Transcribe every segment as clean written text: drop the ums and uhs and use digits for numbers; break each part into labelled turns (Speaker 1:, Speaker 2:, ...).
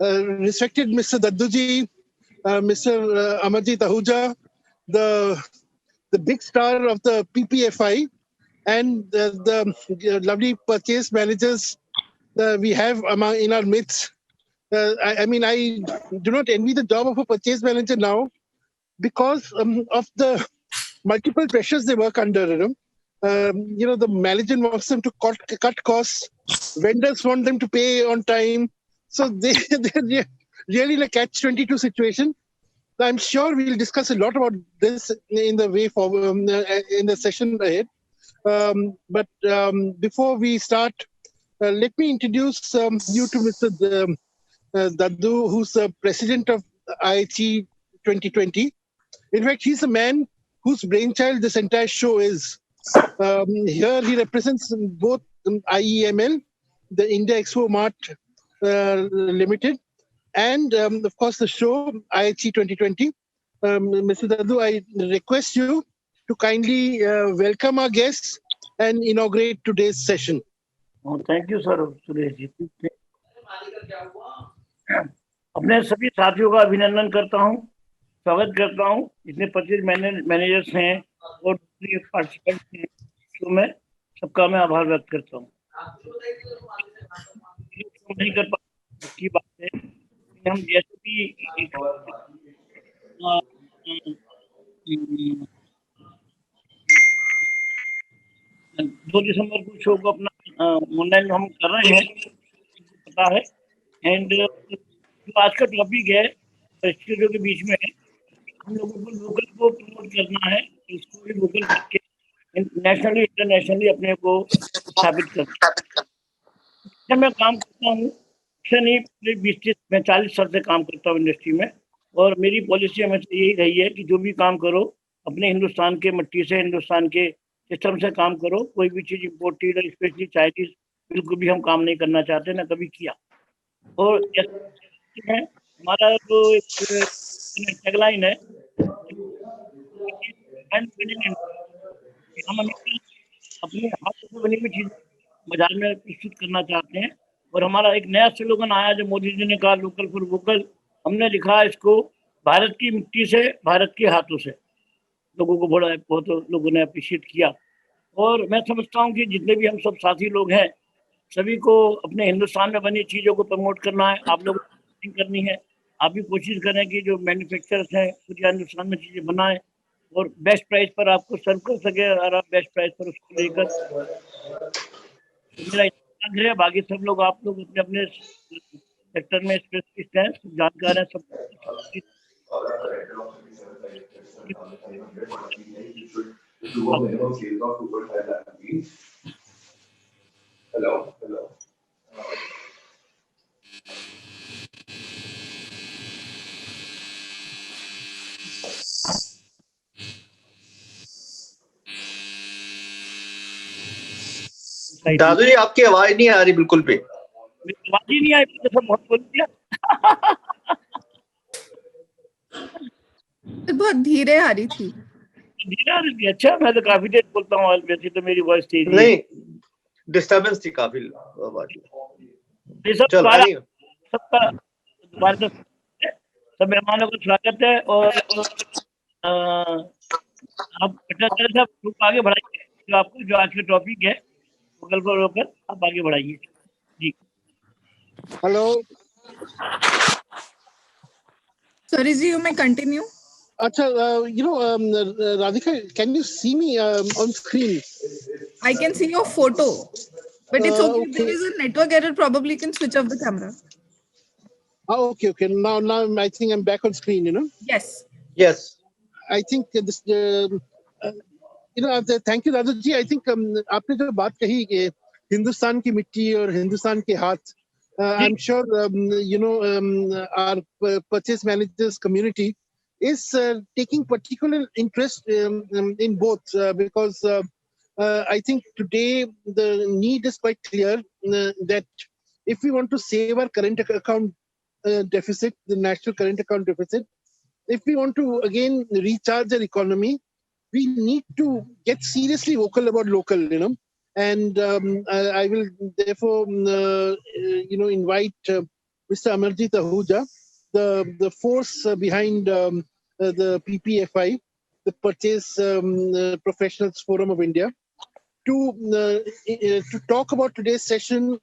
Speaker 1: respected Mr. Dadduji, Mr. Amarjit Ahuja, the big star of the PPFI, and the lovely purchase managers we have in our midst. I mean, I do not envy the job of a purchase manager now because of the multiple pressures they work under. The management wants them to cut costs. Vendors want them to pay on time. So they're really like catch-22 situation. I'm sure we'll discuss a lot about this in the way forward in the session ahead. But before we start, let me introduce you to Mr. Daddu, who's the president of IIT 2020. In fact, he's the man whose brainchild this entire show is. Here he represents both IEML, the India Expo Mart Limited, and of course the show IIT 2020. Mr. Daddu, I request you to kindly welcome our guests and inaugurate today's session.
Speaker 2: Thank you sir Suresh ji. अपने सभी साथियों का अभिनंदन करता हूं, स्वागत करता हूं, जितने परचेज मैनेजर्स हैं और पार्टिसिपेंट्स हैं, तो मैं सबका मैं आभार व्यक्त करता हूं। नहीं कर पाते की बात है, हम जैसे भी 2 दिसंबर को शो को अपना ऑनलाइन हम कर रहे हैं, पता है। एंड जो आज का टॉपिक है परिस्थितियों के बीच में, हम लोगों को लोकल को प्रमोट करना है, इसको भी लोकल करके नेशनली इंटरनेशनली अपने को स्थापित करना। मैं काम करता हूँ नहीं, 20-40 साल से काम करता हूँ इंडस्ट्री में, और मेरी पॉलिसी हमेशा यही रही है कि जो भी काम करो अपने हिंदुस्तान के मिट्टी से, हिंदुस्तान के सिस्टम से काम करो। कोई भी चीज़ इम्पोर्टेड और स्पेशली चाइनीज बिल्कुल भी हम काम नहीं करना चाहते, ना कभी किया। और हमारा जो टैगलाइन है, हम अपने हाथ से बनी हुई चीज बाजार में प्रस्तुत करना चाहते हैं। और हमारा एक नया स्लोगन आया जो मोदी जी ने कहा, लोकल फॉर वोकल। हमने लिखा इसको भारत की मिट्टी से, भारत के हाथों से। लोगों को बहुत लोगों ने अप्रिशिएट किया, और मैं समझता हूँ कि जितने भी हम सब साथी लोग हैं, सभी को अपने हिंदुस्तान में बनी चीज़ों को प्रमोट करना है। आप लोग करनी है, आप भी कोशिश करें कि जो मैन्युफैक्चरर्स हैं खुद हिंदुस्तान में चीज़ें बनाएं और बेस्ट प्राइस पर आपको सर्व कर सके, और आप बेस्ट प्राइस पर उसको लेकर, मेरा आग्रह है। बाकी सब लोग, आप लोग अपने अपने सेक्टर में स्पेशलिस्ट हैं, जानकार हैं, सब
Speaker 3: Hello. दादू जी, आपकी आवाज नहीं आ रही बिल्कुल भी।
Speaker 2: आवाज ही नहीं आई, तो सब बहुत बोल दिया।
Speaker 4: बहुत धीरे आ रही थी।
Speaker 2: धीरे आ रही थी? अच्छा, मैं तो काफी देर बोलता हूँ, वैसे तो मेरी वॉइस तेज
Speaker 3: नहीं, डिस्टर्बेंस थी काफी आवाज।
Speaker 2: सबका दोबारा सब मेहमानों को स्वागत है। और आप साहब आगे बढ़ाइए, जो आपको जो आज का टॉपिक है वोकल फॉर लोकल, आप आगे बढ़ाइए जी।
Speaker 1: हेलो
Speaker 4: सॉरी जी, यू मे कंटिन्यू।
Speaker 1: अच्छा, Radhika, can you see me on screen?
Speaker 4: I can see your photo, but it's okay. If there is a network error, probably you can switch off the camera.
Speaker 1: Okay. Now I think I'm back on screen.
Speaker 4: Yes.
Speaker 1: I think this. Thank you, Daddu ji. I think आपने जो बात कही कि हिंदुस्तान की मिट्टी और हिंदुस्तान के हाथ, I'm sure our purchase managers community is taking particular interest in both because I think today the need is quite clear that if we want to save our current account deficit, the national current account deficit, if we want to again recharge our economy, we need to get seriously vocal about local, And I will therefore, invite Mr. Amarjit Ahuja, the force behind the PPFI, the Purchase Professionals Forum of India, to talk about today's session,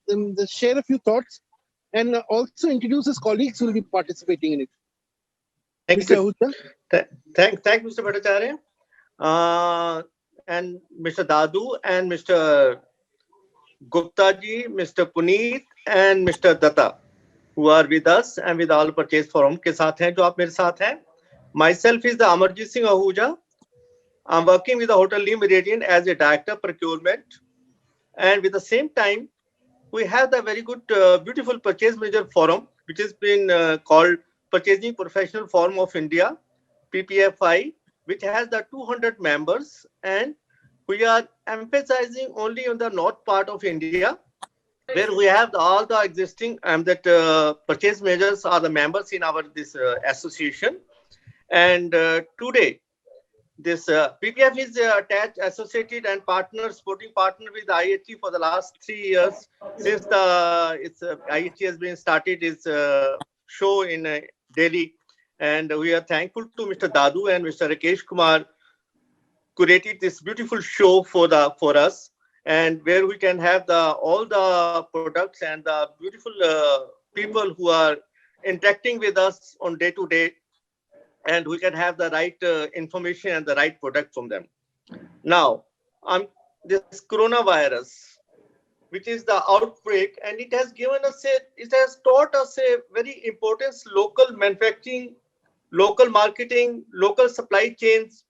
Speaker 1: share a few thoughts, and also introduce his colleagues who will be participating in it.
Speaker 3: Thank
Speaker 1: Mr.
Speaker 3: you.
Speaker 1: Ahuja.
Speaker 3: Thank Mr. Bhattacharya, and Mr. Dadu and Mr. Gupta ji, Mr. Puneet and Mr. Datta, who are with us and with all Purchase Forum के साथ हैं, जो आप मेरे साथ हैं. Myself is the Amarjit Singh Ahuja. I'm working with the Hotel New Meridian as a director procurement, and with the same time, we have the very good, beautiful Purchase Manager Forum, which has been called Purchasing Professional Forum of India, PPFI, which has the 200 members, and we are emphasizing only on the north part of India, where we have all the existing purchase managers are the members in our this association. And today, this PPF is attached, associated, and partner, supporting partner with IHE for the last 3 years since IHE has been started its show in Delhi. And we are thankful to Mr. Dadu and Mr. Rakesh Kumar curated this beautiful show for us, and where we can have all the products and the beautiful people who are interacting with us on day to day, and we can have the right information and the right product from them. Now, this coronavirus, which is the outbreak, and it has taught us a very important local manufacturing, local marketing, local supply chains,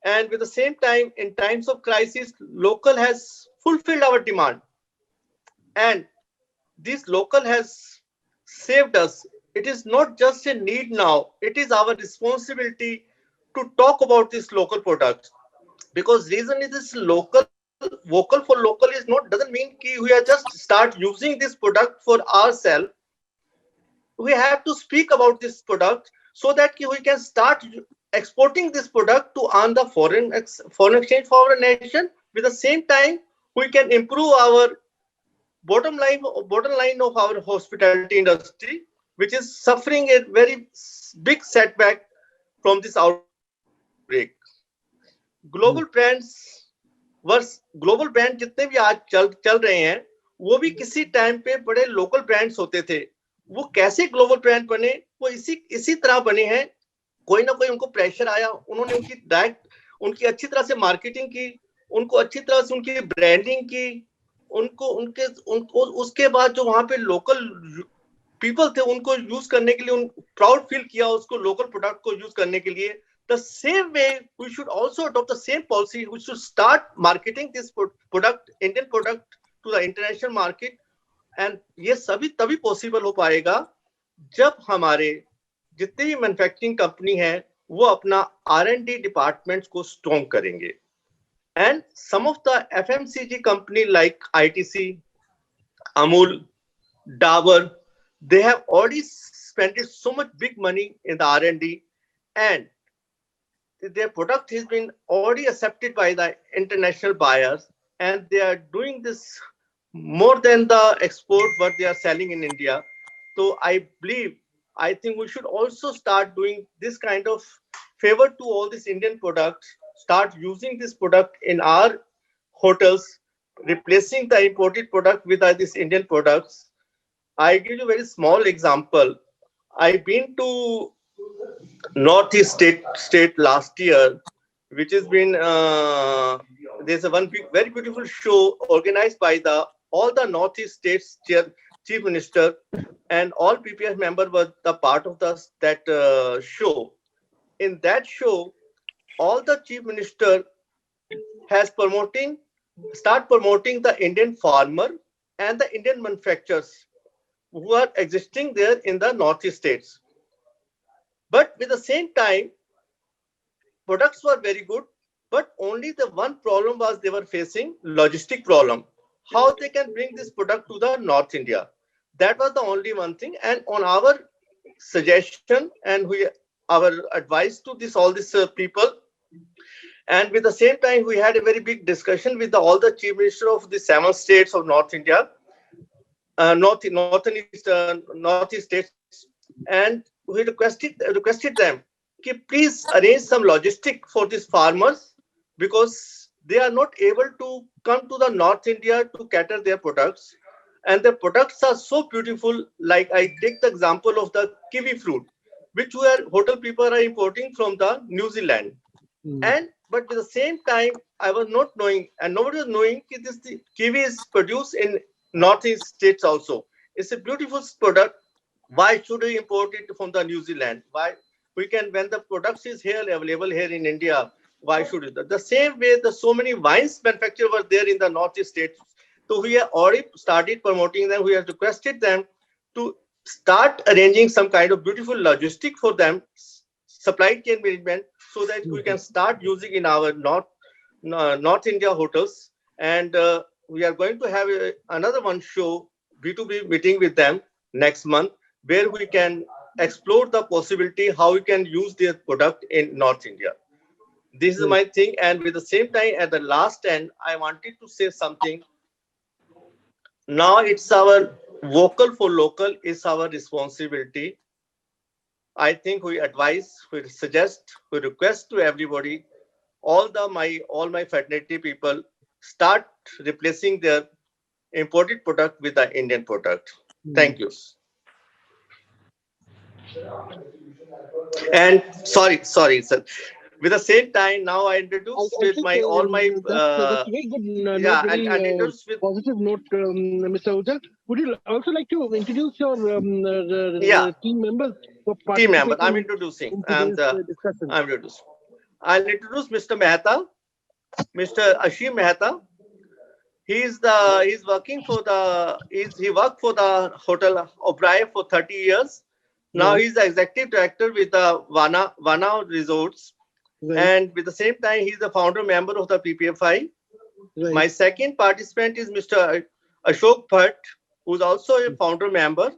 Speaker 3: and with the same time, in times of crisis, local has fulfilled our demand, and this local has saved us. It is not just a need now, it is our responsibility to talk about this local product, because reason is this local, vocal for local is not, doesn't mean we are just start using this product for ourselves. We have to speak about this product so that we can start exporting this product to earn the foreign exchange for our nation. With the same time, we can improve our bottom line of our hospitality industry, which is suffering a very big setback from this outbreak. Global brands जितने भी आज चल रहे हैं, वो भी किसी time पे बड़े लोकल ब्रांड्स होते थे. वो कैसे ग्लोबल ब्रांड बने, वो इसी तरह बने हैं. कोई ना कोई उनको प्रेशर आया, उन्होंने उनकी अच्छी तरह से मार्केटिंग की, उनको अच्छी तरह से उनकी ब्रांडिंग की, उनको उसके बाद जो वहां पे लोकल पीपल थे उनको यूज करने के लिए प्राउड फील किया उसको लोकल प्रोडक्ट को यूज करने के लिए. The same way, we should also adopt the same policy. We should start marketing this product, Indian product, to the international market. And ये सभी तभी possible हो पाएगा जब हमारे जितने भी मैन्युफैक्चरिंग कंपनी है वो अपना R&D डिपार्टमेंट्स को स्ट्रॉन्ग करेंगे. And some of the FMCG company like ITC, Amul, Dabur, they have already spent so much big money in the R&D, and their product has been already accepted by the international buyers, and they are doing this more than the export what they are selling in India. So I think we should also start doing this kind of favor to all these Indian products, start using this product in our hotels, replacing the imported product with these Indian products. I give you a very small example. I've been to Northeast state last year, which has been there's a very beautiful show organized by all the Northeast states chief minister, and all PPF members were the part of that show. In that show, all the chief minister has start promoting the Indian farmer and the Indian manufacturers who are existing there in the Northeast states. But with the same time, products were very good, but only the one problem was they were facing logistic problem. How they can bring this product to the North India? That was the only one thing. And on our suggestion and our advice to all these people, and with the same time, we had a very big discussion with all the chief minister of the 7 states of North India. northeast states, and we requested them, "Ki please arrange some logistic for these farmers, because they are not able to come to the North India to cater their products, and the products are so beautiful. Like I take the example of the kiwi fruit, which hotel people are importing from the New Zealand, but at the same time, I was not knowing, and nobody was knowing, that the kiwi is produced in northeast states also. It's a beautiful product. Why should we import it from the New Zealand? Why we can, when the product is here available here in India? Why should it? The same way, the so many wines manufacturers were there in the northeast states. So we have already started promoting them. We have requested them to start arranging some kind of beautiful logistic for them, supply chain management, so that we can start using in our North India hotels. And we are going to have another one show, B2B meeting with them next month, where we can explore the possibility how we can use their product in North India. This is my thing. And with the same time, at the last end, I wanted to say something. Now it's our vocal for local is our responsibility. I think we advise, we suggest, we request to everybody, all my fraternity people, start replacing their imported product with the Indian product. Thank you. And sorry, sir. With the same time, now I introduce with my all my
Speaker 1: that's very good.
Speaker 3: yeah,
Speaker 1: Very
Speaker 3: and introduce with
Speaker 1: positive note, Mr. Ahuja. Would you also like to introduce your
Speaker 3: yeah,
Speaker 1: team members for
Speaker 3: team member? I'm
Speaker 1: participating
Speaker 3: introducing.
Speaker 1: in
Speaker 3: And
Speaker 1: today's discussion?
Speaker 3: I'm introducing. I'll introduce Mr. Mehta, Mr. Ashim Mehta. He's working for he worked for the Hotel Oberoi for 30 years. Now he's the executive director with the Vana Resorts.
Speaker 1: Right.
Speaker 3: And with the same time, he's the founder member of the PPFI.
Speaker 1: Right.
Speaker 3: My second participant is Mr. Ashok Bhatt, who's also a founder member.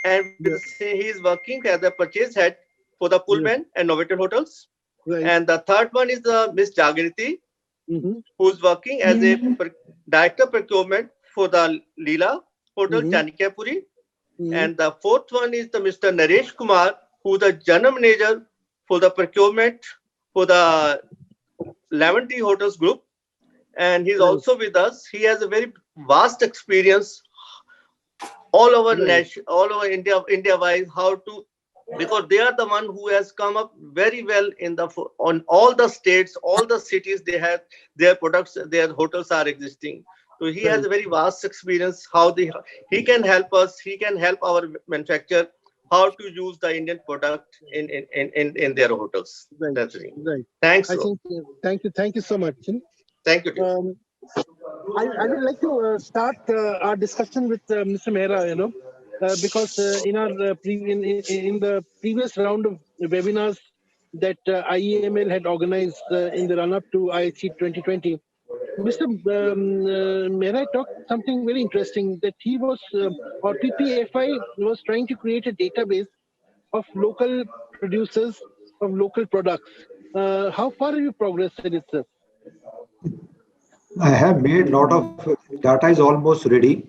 Speaker 3: And he is working as a purchase head for the Pullman and Novotel hotels.
Speaker 1: Right.
Speaker 3: And the third one is the Miss Jagriti, who's working as a director procurement for the Leela Hotel, Chanikapuri. And the fourth one is the Mr. Naresh Kumar, who's the general manager for the procurement for the Lemon Tree Hotels Group. And he's also with us. He has a very vast experience all over India-wise, how to, because they are the one who has come up very well on all the states, all the cities. They have their products, their hotels are existing. So he has a very vast experience how he can help us. He can help our manufacturer how to use the Indian product in their hotels.
Speaker 1: Right.
Speaker 3: That's it.
Speaker 1: Right.
Speaker 3: Thanks.
Speaker 1: Thank you so much.
Speaker 3: Thank you.
Speaker 1: I would like to start our discussion with Mr. Mehra, because in the previous round of webinars that IEML had organized in the run-up to IHC 2020, Mr. Mehra talked something very interesting, that he was, or PPFI was trying to create a database of local producers of local products. How far have you progressed in it, sir?
Speaker 5: I have made a lot of data is almost ready.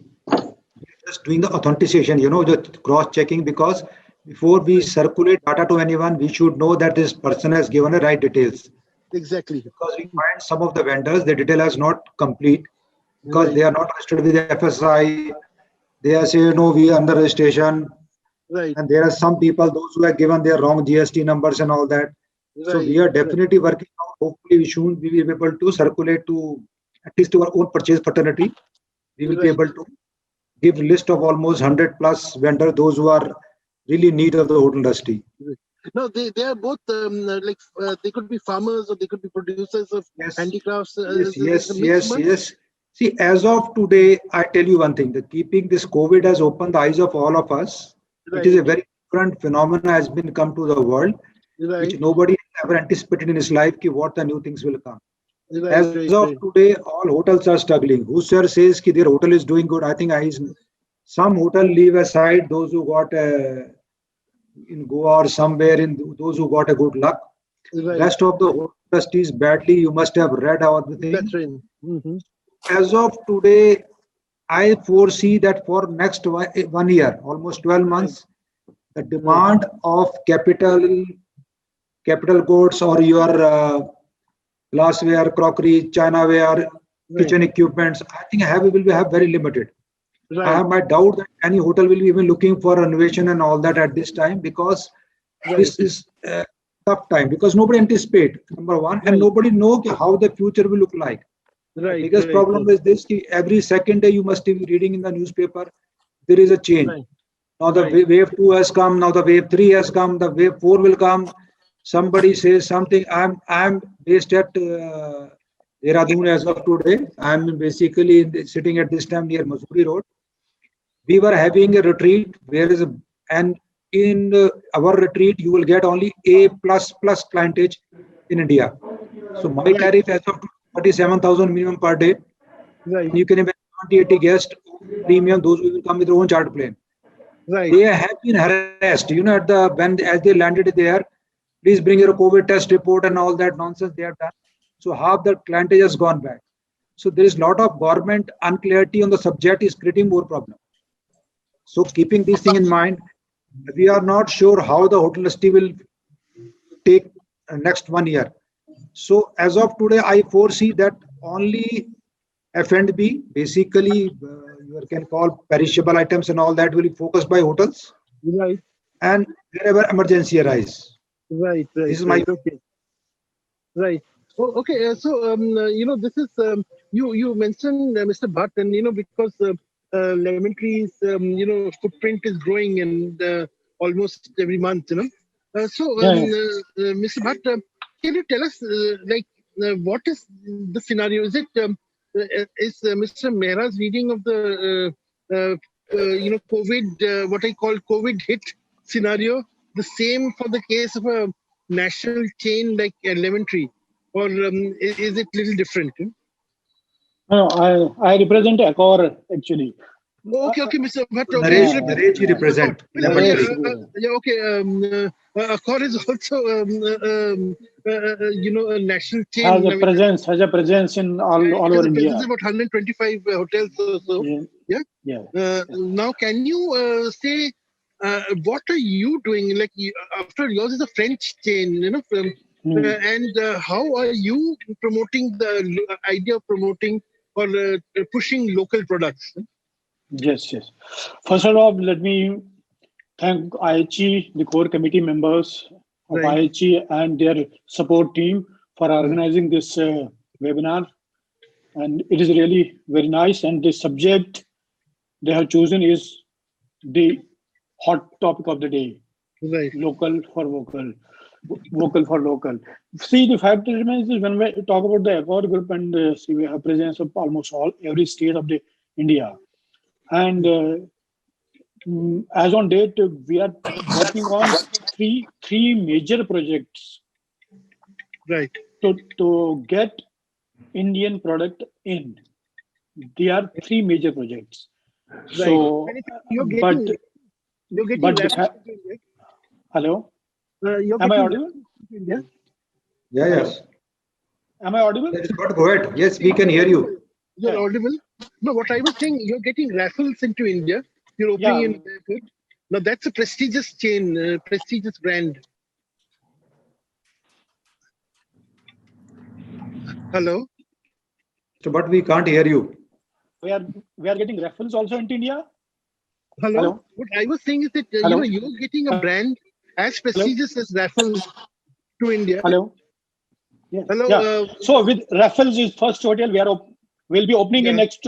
Speaker 5: Just doing the authentication, the cross-checking, because before we circulate data to anyone, we should know that this person has given the right details.
Speaker 1: Exactly.
Speaker 5: Because we find some of the vendors, the detail is not complete because they are not registered with the FSI. They are saying, no, we are under registration.
Speaker 1: Right.
Speaker 5: And there are some people, those who have given their wrong GST numbers and all that. Right. So we are definitely working out. Hopefully, we will be able to circulate to at least to our own purchase fraternity. We will be able to give a list of almost 100 plus vendors, those who are really in need of the hotel industry.
Speaker 1: No, they are both they could be farmers or they could be producers of handicrafts.
Speaker 5: Yes. See, as of today, I tell you one thing, that keeping this COVID has opened the eyes of all of us. Right. It is a very different phenomenon has been come to the world, which nobody ever anticipated in his life, what the new things will come. As of today, all hotels are struggling. Whoever says that their hotel is doing good, I think some hotel leave aside those who got in Goa or somewhere, in those who got a good luck. Rest of the hotel industry is badly. You must have read about the thing.
Speaker 1: That's right.
Speaker 5: As of today, I foresee that for next 1 year, almost 12 months, the demand of capital goods or your glassware, crockery, chinaware, kitchen equipments, I think will have very limited. I have my doubt that any hotel will be even looking for renovation and all that at this time, because this is a tough time, because nobody anticipate, number one, and nobody know how the future will look like. The biggest problem is this: every second day you must be reading in the newspaper there is a change. Now the wave 2 has come. Now the wave 3 has come. The wave 4 will come. Somebody says something. I'm based at Dehradun as of today. I'm basically sitting at this time near Mussoorie Road. We were having a retreat where is and in our retreat you will get only A++ clientage in India. So my tariff as of 37,000 minimum per day. And you can imagine 20-80 guests premium, those who will come with their own charter plane. They have been harassed, at as they landed there, please bring your COVID test report and all that nonsense they have done. So half the clientage has gone back. So there is a lot of government unclarity on the subject is creating more problem. So keeping this thing in mind, we are not sure how the hotel industry will take next 1 year. So as of today, I foresee that only F&B, basically you can call perishable items and all that will be focused by hotels. And wherever emergency arise.
Speaker 1: This is my okay. Oh, okay. So this is you mentioned Mr. Bhatt, and because Lemon Tree's footprint is growing and almost every month. Mr. Bhatt, can you tell us what is the scenario? Is it is Mr. Mehra's reading of the COVID, what I call COVID hit scenario, the same for the case of a national chain like Lemon Tree, or is it little different?
Speaker 6: No, I represent Accor actually.
Speaker 1: Okay, Mr. Bhatt.
Speaker 5: Naresh, you represent.
Speaker 1: Accor is also a national chain.
Speaker 6: Has a presence in all over India.
Speaker 1: About 125 hotels or so. Now, can you say what are you doing? Like after yours is a French chain, and how are you promoting the idea of promoting or pushing local products?
Speaker 6: Yes. First of all, let me thank IHE, the core committee members of IHE and their support team for organizing this webinar. And it is really very nice. And the subject they have chosen is the hot topic of the day. Local for vocal, vocal for local. See, the fact remains is when we talk about the Accor group and see we have presence of almost every state of the India. And as on date, we are working on three major projects. To get Indian product in. There are three major projects. So, hello? Am I audible?
Speaker 5: Yes.
Speaker 6: Am I audible?
Speaker 5: Go ahead. Yes, we can hear you.
Speaker 1: You're audible? No, what I was saying, you're getting Raffles into India. You're opening in airport. Now that's a prestigious chain, prestigious brand. Hello?
Speaker 5: But we can't hear you.
Speaker 6: We are getting Raffles also into India.
Speaker 1: Hello? What I was saying is that you're getting a brand as prestigious as Raffles to India.
Speaker 6: Hello. Hello. So with Raffles is first hotel we'll be opening in next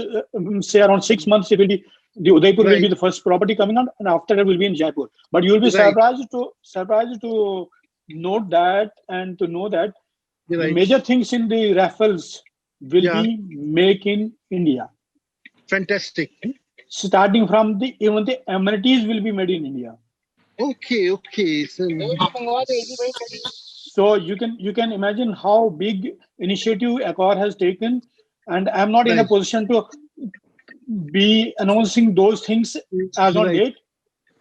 Speaker 6: say around 6 months. It will be the Udaipur will be the first property coming on, and after that will be in Jaipur. But you will be surprised to note that and to know that the major things in the Raffles will be made in India.
Speaker 1: Fantastic.
Speaker 6: Starting from even the amenities will be made in India.
Speaker 1: Okay.
Speaker 6: So you can imagine how big initiative Accor has taken, and I'm not in a position to be announcing those things as on date.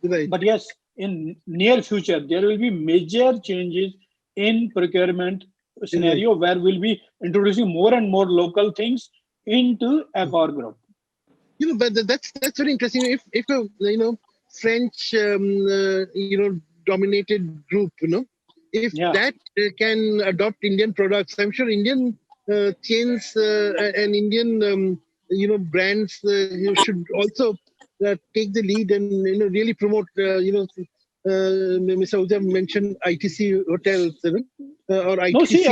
Speaker 6: But yes, in near future there will be major changes in procurement scenario where we'll be introducing more and more local things into Accor group.
Speaker 1: but that's very interesting. If a French dominated group, if
Speaker 6: Yeah.
Speaker 1: that can adopt Indian products, I'm sure Indian chains and Indian brands should also take the lead and really promote. Mr. Uja mentioned ITC hotels, or ITC.
Speaker 6: No, see,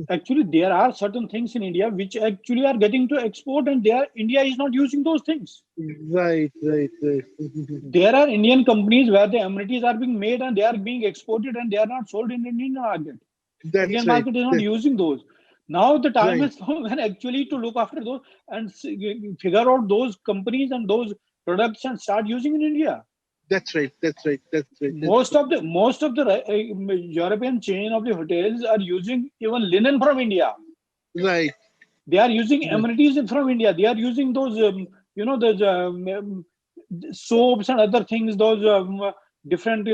Speaker 6: actually, there are certain things in India which actually are getting to export, and India is not using those things.
Speaker 1: Right.
Speaker 6: There are Indian companies where the amenities are being made and they are being exported and they are not sold in the Indian market.
Speaker 1: That's
Speaker 6: Indian
Speaker 1: right.
Speaker 6: market is not using those. Now the time
Speaker 1: Right.
Speaker 6: has come when actually to look after those and figure out those companies and those products and start using in India.
Speaker 1: That's right.
Speaker 6: Most of the European chain of the hotels are using even linen from India.
Speaker 1: Right.
Speaker 6: They are using amenities from India. They are using those, those soaps and other things. Those different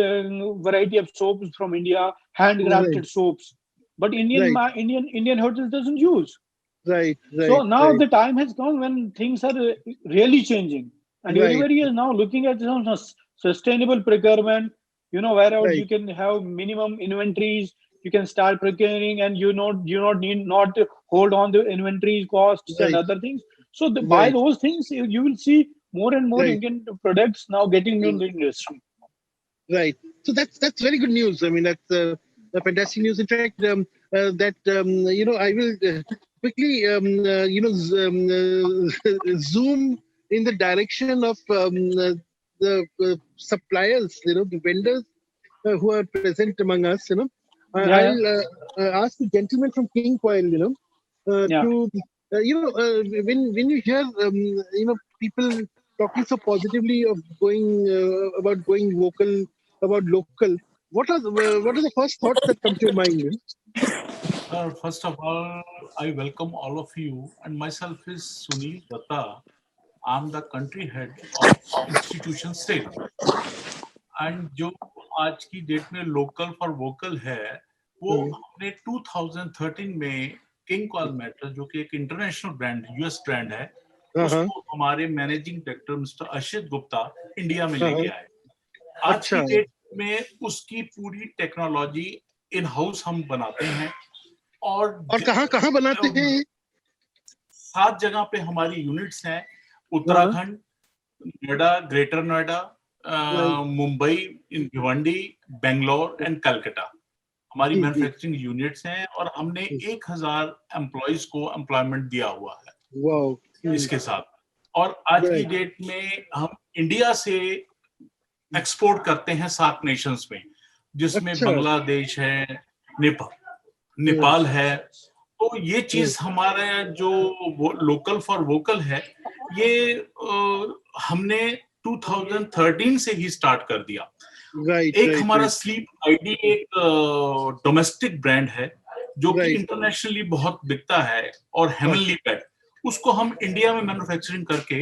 Speaker 6: variety of soaps from India, handcrafted
Speaker 1: Right.
Speaker 6: soaps. But Indian hotels doesn't use.
Speaker 1: Right.
Speaker 6: So now the time has come when things are really changing, and
Speaker 1: Right.
Speaker 6: everybody is now looking at some sustainable procurement. Wherever
Speaker 1: Right.
Speaker 6: you can have minimum inventories, you can start procuring, and you need not to hold on the inventory costs and
Speaker 1: Right.
Speaker 6: other things. So by
Speaker 1: Right.
Speaker 6: those things, you will see more and more
Speaker 1: Right.
Speaker 6: Indian products now getting into the industry.
Speaker 1: Right. So that's very good news. I mean, that's a fantastic news. In fact, I will quickly zoom in the direction of the suppliers, the vendors who are present among us. I'll ask the gentleman from King Coil, to when you hear people talking so positively of about going vocal, about local, what are the first thoughts that come to your mind?
Speaker 7: First of all, I welcome all of you, and myself is Sunil Datta. I'm the country head of institution state. And जो आज की date में local for vocal है, वो हमने 2013 में king call matter, जो कि एक इंटरनेशनल ब्रांड, यूएस ब्रांड है, उसको हमारे managing director mister Ashit Gupta India में लेके आए. आज की डेट में उसकी पूरी टेक्नोलॉजी इन हाउस हम बनाते हैं. और
Speaker 1: कहाँ बनाते हैं?
Speaker 7: 7 जगह पे हमारी यूनिट्स हैं. उत्तराखंड, नोएडा, ग्रेटर नोएडा, मुंबई, भिवंडी, बेंगलोर एंड कलकत्ता हमारी मैन्युफैक्चरिंग यूनिट्स हैं, और हमने 1000 एम्प्लॉइज को एम्प्लॉयमेंट दिया हुआ है इसके साथ. और आज की डेट में हम इंडिया से एक्सपोर्ट करते हैं 7 नेशंस में, जिसमें बांग्लादेश है, नेपाल है. तो ये चीज हमारा जो लोकल फॉर वोकल है, ये हमने 2013 से ही स्टार्ट कर दिया. एक हमारा स्लीप आईडी एक डोमेस्टिक ब्रांड है जो कि इंटरनेशनली बहुत बिकता है, और हेवनली बेड, उसको हम इंडिया में मैन्युफैक्चरिंग करके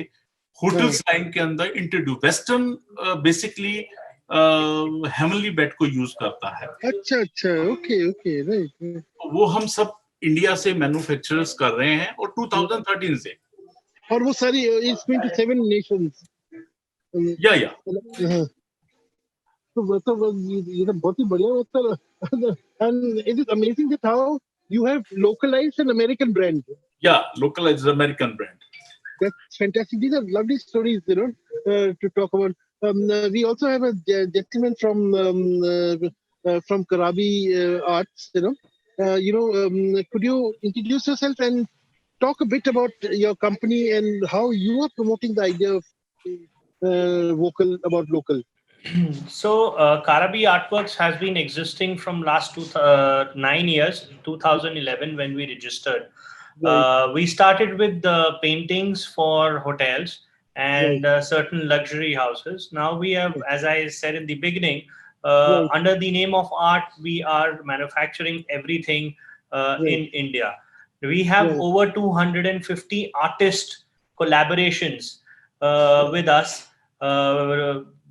Speaker 7: होटल्स लाइन के अंदर introduce, western basically heavenly bed को यूज करता है.
Speaker 1: अच्छा, ओके, राइट.
Speaker 7: वो हम सब इंडिया से मैन्युफैक्चरर्स कर रहे हैं, और 2013 से.
Speaker 1: और वो सारी इट्स गोइंग टू 7 नेशंस.
Speaker 7: या
Speaker 1: तो ये तो बहुत ही बढ़िया मतलब. And it is amazing that how you have localized an American brand.
Speaker 7: Yeah, localized American brand.
Speaker 1: That's fantastic. These are lovely stories, to talk about. We also have a gentleman from Karabi Arts. Could you introduce yourself and talk a bit about your company and how you are promoting the idea of vocal about local?
Speaker 8: So Karabi Artworks has been existing from last 9 years, 2011 when we registered. We started with the paintings for hotels and certain luxury houses. Now we have, as I said in the beginning, under the name of art, we are manufacturing everything in India. We have over 250 artist collaborations with us,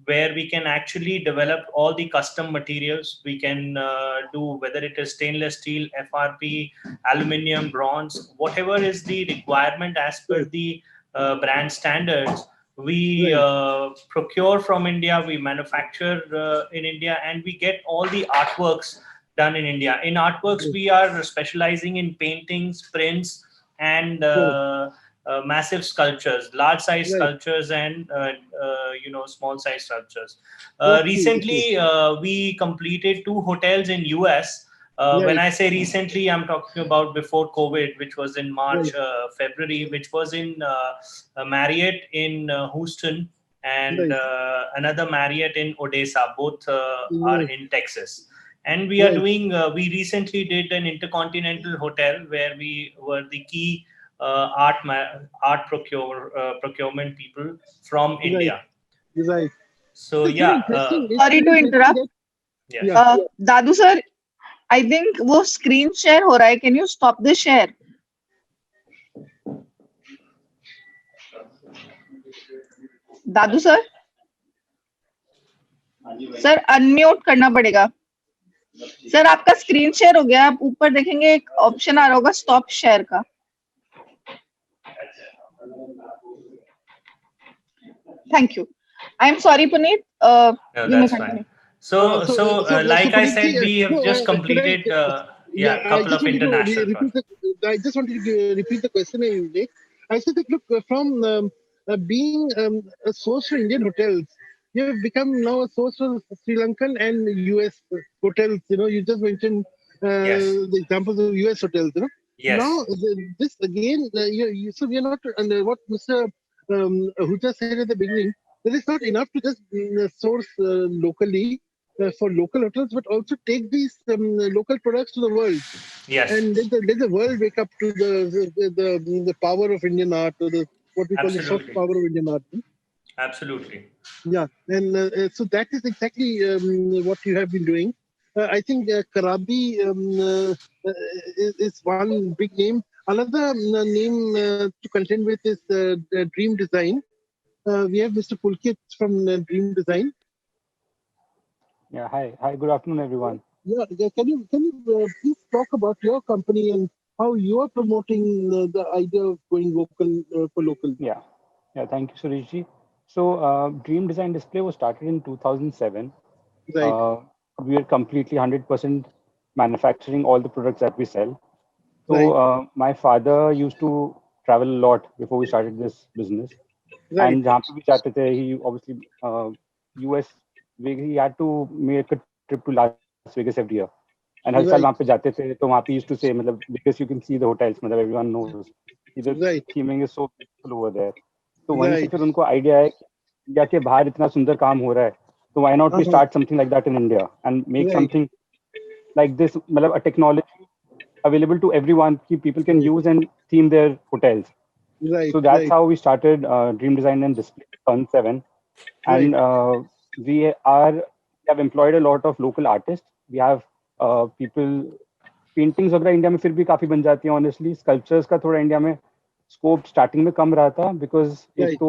Speaker 8: where we can actually develop all the custom materials. We can do, whether it is stainless steel, FRP, aluminium, bronze, whatever is the requirement as per the brand standards. We procure from India, we manufacture in India, and we get all the artworks done in India. In artworks, we are specializing in paintings, prints, and massive sculptures, large size sculptures, and small size sculptures. Recently, we completed 2 hotels in US. When I say recently, I'm talking about before COVID, which was in March, February, which was in Marriott in Houston, and another Marriott in Odessa. Both are in Texas. And we are doing, we recently did an intercontinental hotel where we were the key art procurement people from India.
Speaker 1: Right.
Speaker 8: So
Speaker 1: yeah.
Speaker 9: Sorry to interrupt. Dadu sir, I think वो screen share हो रहा है. Can you stop the share? Dadu sir, sir unmute करना पड़ेगा. Sir आपका screen share हो गया. आप ऊपर देखेंगे एक ऑप्शन आ रहा होगा स्टॉप शेयर का. Thank you. I'm sorry, Puneet.
Speaker 8: No, that's fine. So, like I said, we have just completed couple of international projects.
Speaker 1: I just wanted to repeat the question I made. I said that look, from being a source for Indian hotels, you have become now a source for Sri Lankan and US hotels. You just mentioned the examples of US hotels.
Speaker 8: Yes.
Speaker 1: Now, this again, so we are not, what Mr. Ahuja said at the beginning, that it's not enough to just source locally for local hotels, but also take these local products to the world.
Speaker 8: Yes.
Speaker 1: And let the world wake up to the power of Indian art, or what we call the soft power of Indian art.
Speaker 8: Absolutely.
Speaker 1: Yeah, and so that is exactly what you have been doing. I think Karabi is one big name. Another name to contend with is Dream Design. We have Mr. Pulkit from Dream Design.
Speaker 10: Yeah, hi. Good afternoon, everyone.
Speaker 1: Yeah, can you please talk about your company and how you are promoting the idea of going local for local?
Speaker 10: Yeah. Thank you, Sureshji. So, Dream Design Display was started in 2007.
Speaker 1: Right.
Speaker 10: We are completely 100% manufacturing all the products that we sell. So, my father used to travel a lot before we started this business.
Speaker 1: Right.
Speaker 10: And जहाँ पे भी जाते थे, he obviously US, he had to make a trip to Las Vegas every year. And हर साल वहाँ पे जाते थे, तो वहाँ पे used to say, because you can see the hotels, everyone knows. The theming is so beautiful over there. तो वहीं से फिर उनको idea है कि इंडिया के बाहर इतना सुंदर काम हो रहा है, तो why not we start something like that in India and make something like this, a technology available to everyone, people can use and theme their hotels.
Speaker 1: Right.
Speaker 10: So that's how we started Dream Design and Display 2007, and we have employed a lot of local artists. We have people, paintings वगैरह India में फिर भी काफी बन जाती हैं. Honestly, sculptures का थोड़ा इंडिया में स्कोप स्टार्टिंग में कम रहा था, बिकॉज एक तो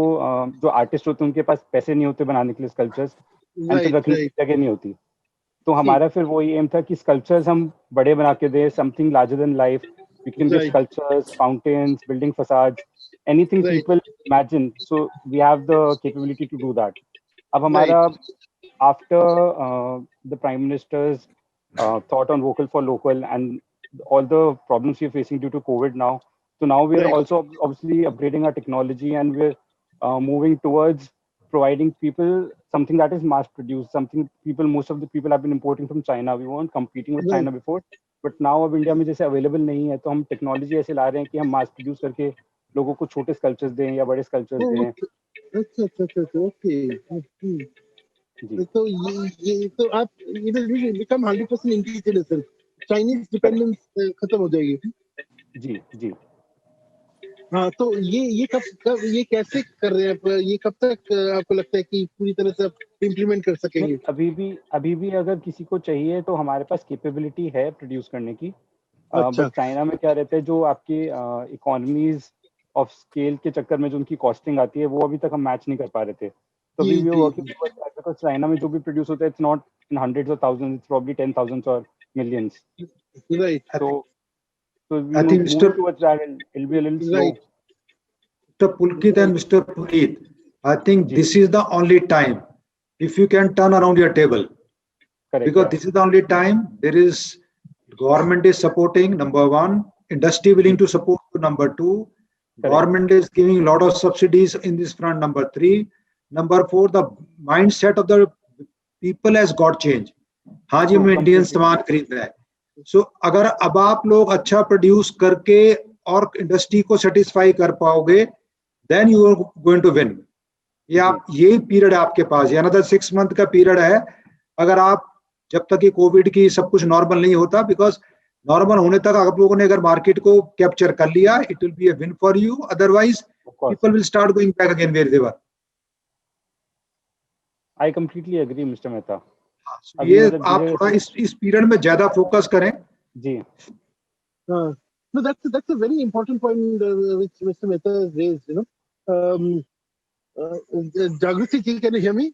Speaker 10: जो आर्टिस्ट होते हैं उनके पास पैसे नहीं होते बनाने के लिए स्कल्पचर्स, एंड फिर रखने की जगह नहीं होती. तो हमारा फिर वही एम था कि स्कल्पचर्स हम बड़े बना के दें, something larger than life. We can give sculptures, fountains, building facades, anything people imagine. So we have the capability to do that. अब हमारा after the prime minister's thought on vocal for local and all the problems we're facing due to COVID now. So now we're also obviously upgrading our technology, and we're moving towards providing people something that is mass produced, something most of the people have been importing from China. We weren't competing with China before, but now अब India में जैसे available नहीं है, तो हम technology ऐसे ला रहे हैं कि हम मास प्रोड्यूस करके लोगों को छोटे स्कल्पचर्स दें या बड़े स्कल्पचर्स दें.
Speaker 1: तो ये तो आप ये become 100% indigenous, Chinese dependence खत्म हो जाएगी.
Speaker 10: जी.
Speaker 1: हाँ, तो ये कब ये कैसे कर रहे हैं, ये कब तक आपको लगता है कि पूरी तरह से इम्प्लीमेंट कर सकेंगे?
Speaker 10: अभी भी अगर किसी को चाहिए तो हमारे पास कैपेबिलिटी है प्रोड्यूस करने की. बट चाइना में क्या रहता है, जो आपके इकोनॉमीज ऑफ स्केल के चक्कर में जो उनकी कॉस्टिंग आती है, वो अभी तक हम मैच नहीं कर पा रहे थे. तो we were working because China में जो भी प्रोड्यूस होता है, it's not in hundreds of thousands, it's probably 10,000 और millions.
Speaker 1: Right.
Speaker 10: So we move towards that, and it'll be a little slow.
Speaker 5: Mr. Pulkit and Mr. Puneet, I think this is the only time if you can turn around your table.
Speaker 10: Correct.
Speaker 5: Because this is the only time there is government is supporting, number one, industry willing to support, number two, government is giving a lot of subsidies in this front, number three, number four, the mindset of the people has got changed. हाँ जी मैं Indian सामान खरीदना है. So अगर अब आप लोग अच्छा प्रोड्यूस करके और इंडस्ट्री को सेटिस्फाई कर पाओगे, then you are going to win. ये आप यही पीरियड आपके पास, ये another 6 month का पीरियड है. अगर आप जब तक ये कोविड की सब कुछ नॉर्मल नहीं होता, बिकॉज नॉर्मल होने तक आप लोगों ने अगर मार्केट को कैप्चर कर लिया, it will be a win for you. Otherwise people will start going back again where they were.
Speaker 10: I completely agree mister Mehta.
Speaker 5: ये आप थोड़ा इस पीरियड में ज्यादा फोकस करें
Speaker 10: जी.
Speaker 1: No, that's a very important point which Mr. Mehta has raised. Jagruti ji, can you hear me?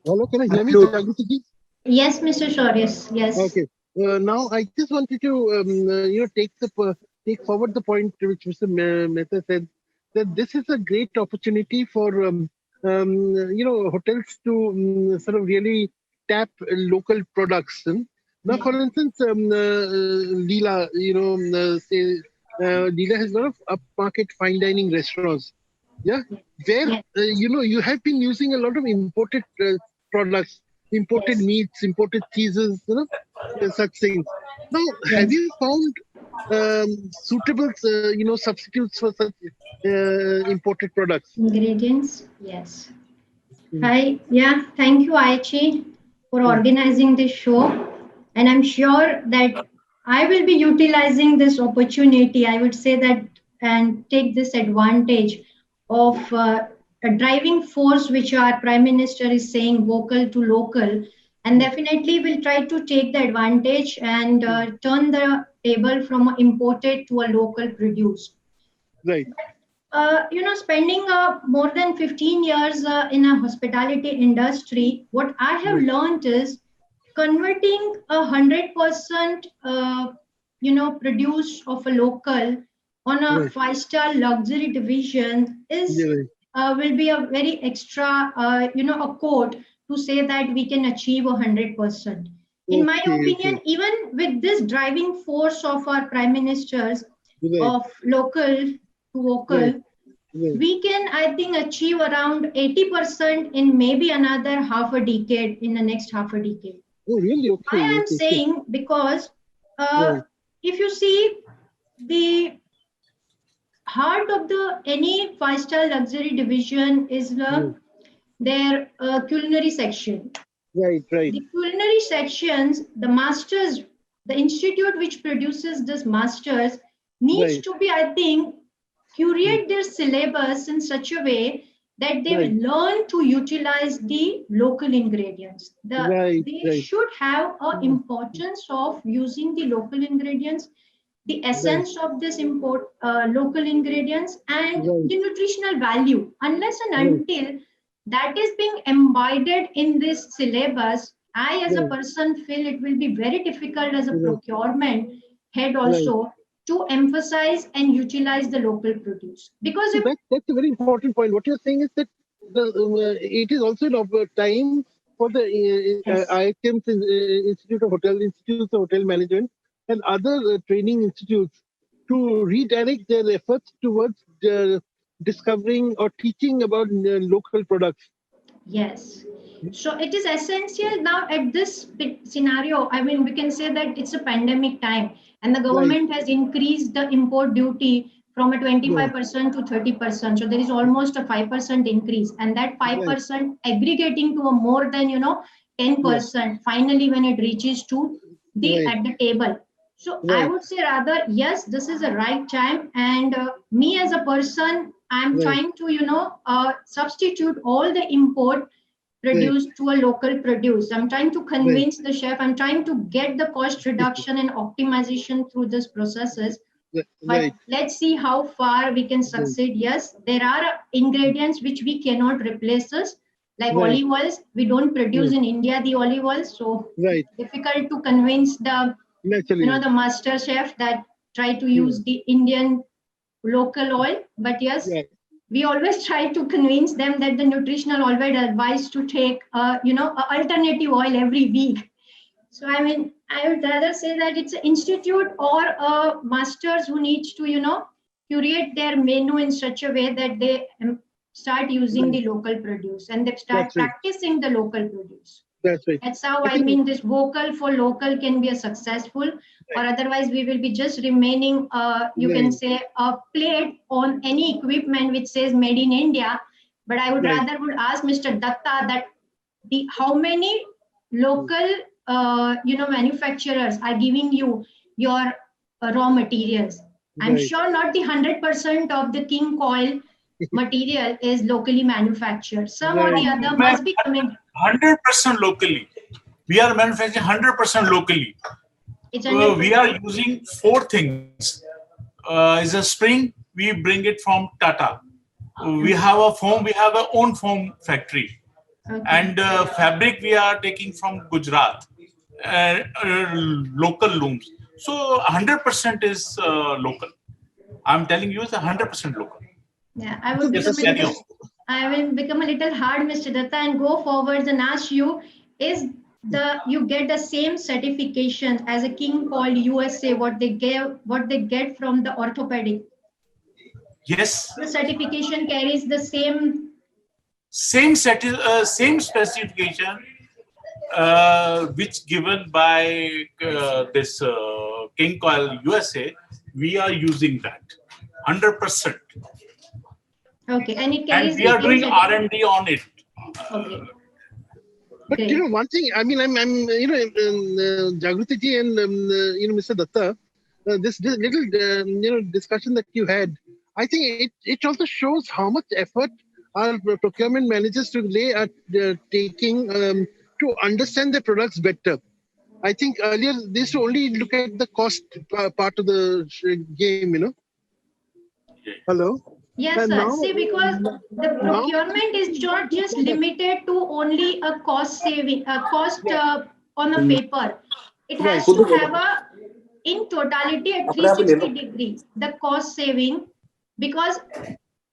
Speaker 1: Hello, can you hear me, Jagruti ji?
Speaker 11: Yes, Mr. Shaw. Yes.
Speaker 1: Okay. Now I just wanted to take forward the point which Mr. Mehta said, that this is a great opportunity for hotels to sort of really tap local products. Now, for instance, Leela, Leela has a lot of upmarket fine dining restaurants. Yeah, where you have been using a lot of imported products, imported meats, imported cheeses, such things. Now, have you found suitable, substitutes for such imported products?
Speaker 11: Ingredients, yes. Thank you, Aichi, for organizing this show. And I'm sure that I will be utilizing this opportunity, I would say that, and take this advantage of a driving force which our Prime Minister is saying, vocal to local, and definitely will try to take the advantage and turn the table from imported to a local produce.
Speaker 1: Right.
Speaker 11: Spending more than 15 years in a hospitality industry, what I have learned is converting 100% produce of a local on a 5-star luxury division is will be a very extra a code to say that we can achieve 100%. In my opinion, even with this driving force of our prime ministers of local to vocal, we can, I think, achieve around 80% in maybe another half a decade, in the next half a decade.
Speaker 1: Oh, really? Okay.
Speaker 11: I am saying because if you see the heart of any 5-star luxury division is their culinary section.
Speaker 1: Right.
Speaker 11: The culinary sections, the masters, the institute which produces this masters needs to be, I think, curate their syllabus in such a way that they will learn to utilize the local ingredients. They should have an importance of using the local ingredients, the essence of this local ingredients, and the nutritional value. Unless and until that is being embodied in this syllabus, I as a person feel it will be very difficult as a procurement head also to emphasize and utilize the local produce. Because
Speaker 1: that's a very important point. What you're saying is that it is also an time for the IHM's Institute of Hotel Management and other training institutes to redirect their efforts towards discovering or teaching about local products.
Speaker 11: Yes. So it is essential now at this scenario. I mean, we can say that it's a pandemic time and the government has increased the import duty from a 25% to 30%. So there is almost a 5% increase, and that 5% aggregating to a more than 10% finally when it reaches to the at the table. So I would say rather, yes, this is the right time. And me as a person, I'm trying to, substitute all the import produce to a local produce. I'm trying to convince the chef. I'm trying to get the cost reduction and optimization through this processes. But let's see how far we can succeed. Yes, there are ingredients which we cannot replace us, like olive oils. We don't produce in India the olive oils, so difficult to convince the the master chef that try to use the Indian local oil, but yes,
Speaker 1: Right.
Speaker 11: we always try to convince them that the nutritional always advised to take, a alternative oil every week. So I mean, I would rather say that it's an institute or a masters who needs to, curate their menu in such a way that they start using the local produce and they start
Speaker 1: That's right.
Speaker 11: practicing the local produce.
Speaker 1: That's right.
Speaker 11: That's how
Speaker 1: I
Speaker 11: I
Speaker 1: think-
Speaker 11: mean this vocal for local can be a successful, or otherwise we will be just remaining, you can
Speaker 1: Right.
Speaker 11: say, a plate on any equipment which says made in India. But I would
Speaker 1: Right.
Speaker 11: rather would ask Mr. Datta that how many local, manufacturers are giving you your raw materials. I'm
Speaker 1: Right.
Speaker 11: sure not the 100% of the king coil material is locally manufactured. Some or the
Speaker 1: Right.
Speaker 11: other must be coming.
Speaker 7: 100% locally. We are manufacturing 100% locally.
Speaker 11: It's
Speaker 7: We are using 4 things. Is a spring, we bring it from Tata. We have a foam, we have our own foam factory. And fabric we are taking from Gujarat, local looms. So 100% is local. I'm telling you, it's 100% local.
Speaker 11: Yeah, I will
Speaker 7: Yes,
Speaker 11: become a
Speaker 7: carry
Speaker 11: little, I will become a little hard, Mr. Datta, and go forwards and ask you: you get the same certification as a king called USA? What they get from the orthopedic?
Speaker 7: Yes.
Speaker 11: The certification carries the same.
Speaker 7: Same specification which given by this King Coil USA. We are using that 100%.
Speaker 11: Okay, and it
Speaker 7: And
Speaker 11: carries
Speaker 7: we
Speaker 11: the
Speaker 7: are
Speaker 11: same
Speaker 7: doing
Speaker 11: certification.
Speaker 7: R&D on it.
Speaker 11: Okay.
Speaker 1: But
Speaker 11: Great.
Speaker 1: one thing, I mean, I'm Jagruti ji and Mr. Datta, this little discussion that you had, I think it also shows how much effort our procurement managers to lay at taking to understand the products better. I think earlier they used to only look at the cost part of the game. Hello.
Speaker 11: Yes,
Speaker 1: And
Speaker 11: sir.
Speaker 1: now-
Speaker 11: See, because the procurement is not just limited to only a cost saving, a cost on a paper. It has to have a, in totality, a 360 degree, the cost saving, because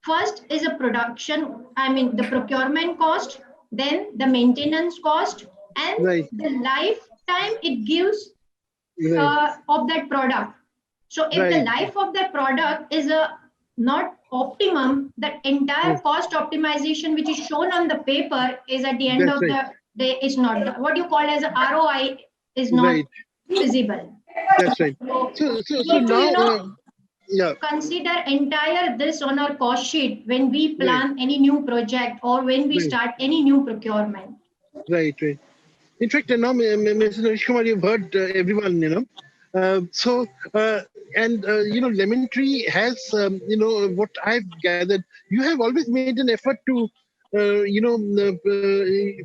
Speaker 11: first is a production, I mean, the procurement cost, then the maintenance cost, and
Speaker 1: Right.
Speaker 11: the lifetime it gives
Speaker 1: Right.
Speaker 11: of that product. So if the
Speaker 1: Right.
Speaker 11: life of the product is not optimum, the entire cost optimization which is shown on the paper is at the end
Speaker 1: That's
Speaker 11: of
Speaker 1: right.
Speaker 11: the day is not, what you call as a ROI is not
Speaker 1: Right.
Speaker 11: visible.
Speaker 1: That's right. So
Speaker 11: We need to,
Speaker 1: now, yeah.
Speaker 11: consider entire this on our cost sheet when we plan any new project or when we
Speaker 1: Right.
Speaker 11: start any new procurement.
Speaker 1: Right. In fact, now, Mr. Naresh Kumar, you've heard everyone, Lemon Tree has, what I've gathered, you have always made an effort to,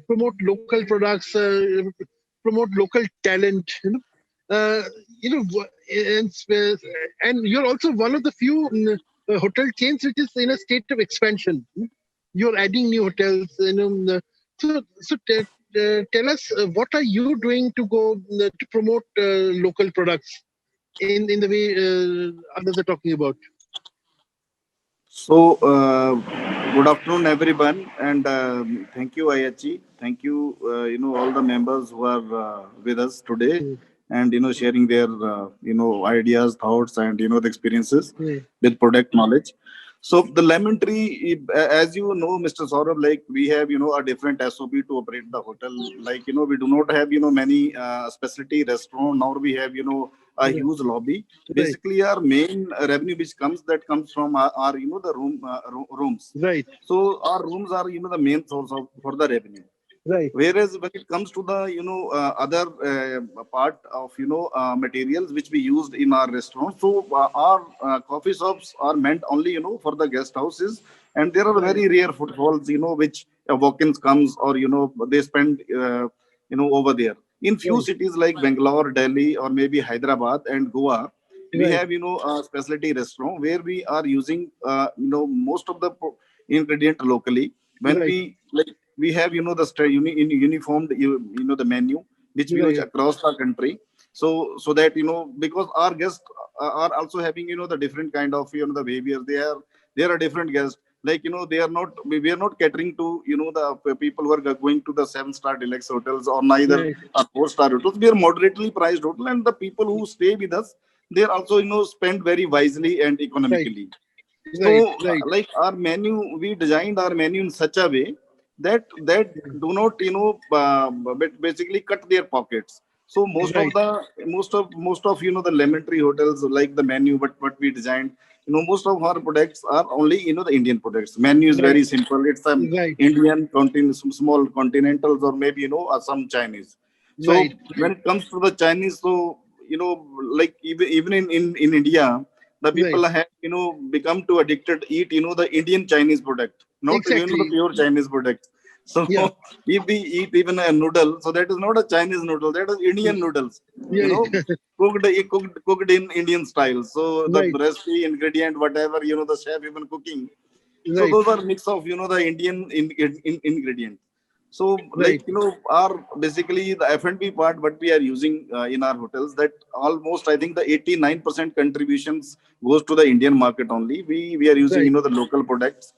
Speaker 1: promote local products, promote local talent, and you're also one of the few hotel chains which is in a state of expansion. You're adding new hotels, tell us, what are you doing to go to promote local products in the way others are talking about?
Speaker 12: So, good afternoon, everyone, and thank you, Ayachi. Thank you, all the members who are with us today, and sharing their ideas, thoughts, and the experiences with product knowledge. So the Lemon Tree, as you know, Mr. Saurabh, like we have a different SOP to operate the hotel. Like we do not have many specialty restaurant. Now we have a huge lobby. Basically, our main revenue which comes from our the rooms.
Speaker 1: Right.
Speaker 12: So our rooms are the main source for the revenue.
Speaker 1: Right.
Speaker 12: Whereas when it comes to the other part of materials which we used in our restaurant, so our coffee shops are meant only for the guest houses, and there are very rare footfalls which walk-ins comes or they spend over there. In few cities like Bangalore, Delhi, or maybe Hyderabad and Goa, we have a specialty restaurant where we are using most of the ingredient locally. When we have the uniformed the menu which we use across the country. so that, because our guests are also having, the different kind of, the behavior. They are different guests. Like, we are not catering to, the people who are going to the 7-star deluxe hotels or neither
Speaker 1: Right.
Speaker 12: 4-star hotels. We are moderately priced hotel, and the people who stay with us, they are also, spend very wisely and economically. So,
Speaker 1: Right.
Speaker 12: like our menu, we designed our menu in such a way that do not, basically cut their pockets. So most
Speaker 1: Right.
Speaker 12: of the lemon tree hotels, like the menu, but what we designed, most of our products are only, the Indian products. Menu is very
Speaker 1: Right.
Speaker 12: simple. It's some
Speaker 1: Right.
Speaker 12: Indian continent, some small continentals, or maybe, some Chinese. So
Speaker 1: Right.
Speaker 12: when it comes to the Chinese, so, like even in India, the people
Speaker 1: Right.
Speaker 12: have, become too addicted, eat, the Indian Chinese product, not, the
Speaker 1: Exactly.
Speaker 12: pure Chinese product. So
Speaker 1: Yeah.
Speaker 12: if we eat even a noodle, so that is not a Chinese noodle, that is Indian noodles,
Speaker 1: Yeah.
Speaker 12: cooked in Indian style. So the
Speaker 1: Right.
Speaker 12: recipe, ingredient, whatever, the chef even cooking. So
Speaker 1: Right.
Speaker 12: those are mix of, the Indian ingredient. So
Speaker 1: Right.
Speaker 12: like, our basically the F&B part, what we are using in our hotels, that almost, I think the 89% contributions goes to the Indian market only. We are using,
Speaker 1: Right.
Speaker 12: the local products.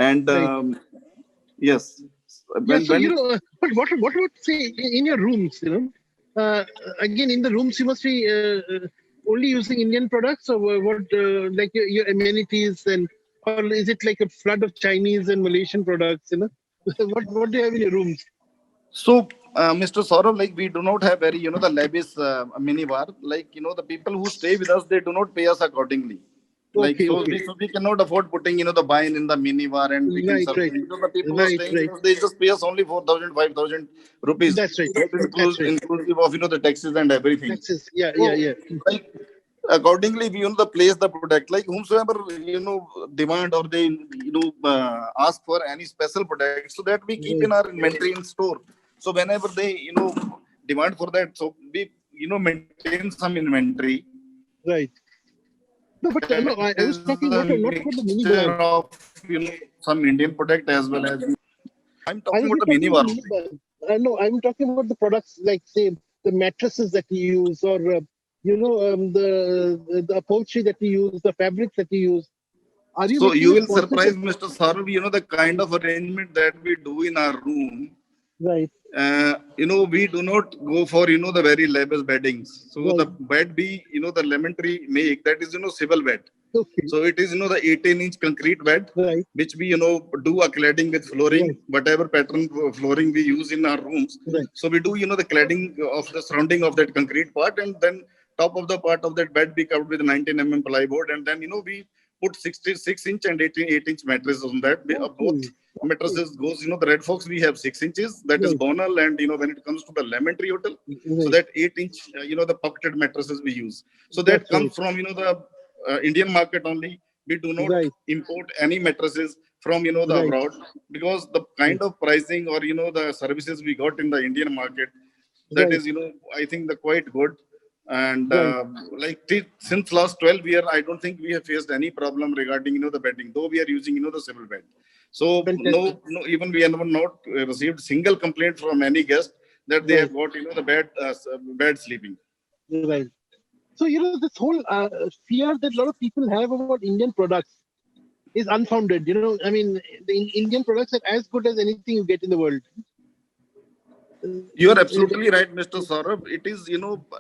Speaker 12: And
Speaker 1: Right.
Speaker 12: yes,
Speaker 1: Yeah. So,
Speaker 12: when it,
Speaker 1: but what about, say, in your rooms, again, in the rooms, you must be only using Indian products, or what, like your amenities, or is it like a flood of Chinese and Malaysian products, what do you have in your rooms?
Speaker 12: so, Mr. Saurav, like we do not have very, the lavish minibar. Like, the people who stay with us, they do not pay us accordingly. Like,
Speaker 1: Okay.
Speaker 12: so
Speaker 1: Okay.
Speaker 12: we cannot afford putting, the wine in the minibar and we can
Speaker 1: Right.
Speaker 12: serve.
Speaker 1: Right.
Speaker 12: The people who are
Speaker 1: Right.
Speaker 12: staying with
Speaker 1: Right.
Speaker 12: us, they just pay us only 4,000, 5,000 rupees.
Speaker 1: That's right.
Speaker 12: That
Speaker 1: That's right.
Speaker 12: inclusive of, the taxes and everything.
Speaker 1: Taxes. Yeah. Yeah.
Speaker 12: So,
Speaker 1: Yeah.
Speaker 12: like, accordingly, we, place the product. Like whomsoever, demand, or they, ask for any special product, so that we keep in
Speaker 1: Right.
Speaker 12: our inventory in store. So whenever they, demand for that, so we, maintain some inventory.
Speaker 1: Right. No, but no,
Speaker 12: That
Speaker 1: I was
Speaker 12: is
Speaker 1: talking
Speaker 12: a
Speaker 1: not about the
Speaker 12: mixture
Speaker 1: minibar.
Speaker 12: of, some Indian product as well as. I'm
Speaker 1: I
Speaker 12: talking
Speaker 1: was
Speaker 12: about
Speaker 1: not
Speaker 12: the
Speaker 1: talking about
Speaker 12: minibar.
Speaker 1: minibar. No, I'm talking about the products, like, say, the mattresses that you use, or the upholstery that you use, the fabrics that you use. Are you
Speaker 12: So you
Speaker 1: making a
Speaker 12: will
Speaker 1: sponsorship?
Speaker 12: surprise Mr. Saurav, the kind of arrangement that we do in our room.
Speaker 1: Right.
Speaker 12: We do not go for, the very lavish beddings. So
Speaker 1: Right.
Speaker 12: the bed be, the lemon tree make, that is, civil bed.
Speaker 1: Okay.
Speaker 12: So it is, the 18-inch concrete bed,
Speaker 1: Right.
Speaker 12: which we, do a cladding with flooring,
Speaker 1: Right.
Speaker 12: whatever pattern flooring we use in our rooms.
Speaker 1: Right.
Speaker 12: So we do, the cladding of the surrounding of that concrete part, and then top of the part of that bed be covered with 19 plywood, and then, we put 66-inch and 8-inch mattresses on that. Both mattresses goes, the Red Fox, we have 6 inches, that is
Speaker 1: Right.
Speaker 12: gonal, and, when it comes to the Lemon Tree Hotel, so
Speaker 1: Right.
Speaker 12: that 8-inch, the pocketed mattresses we use. So that
Speaker 1: That's
Speaker 12: comes
Speaker 1: right.
Speaker 12: from, the Indian market only. We do not
Speaker 1: Right.
Speaker 12: import any mattresses from, the
Speaker 1: Right.
Speaker 12: abroad, because the kind of pricing, or, the services we got in the Indian market, that
Speaker 1: Right.
Speaker 12: is, I think the quite good. And
Speaker 1: Right.
Speaker 12: like since last 12 years, I don't think we have faced any problem regarding, the bedding, though we are using, the civil bed. So
Speaker 1: Fantastic.
Speaker 12: no, even we have not received single complaint from any guest that they
Speaker 1: Right.
Speaker 12: have got, the bad sleeping.
Speaker 1: Right. So, this whole fear that a lot of people have about Indian products is unfounded. I mean, the Indian products are as good as anything you get in the world.
Speaker 12: You are absolutely right, Mr. Saurabh. It is,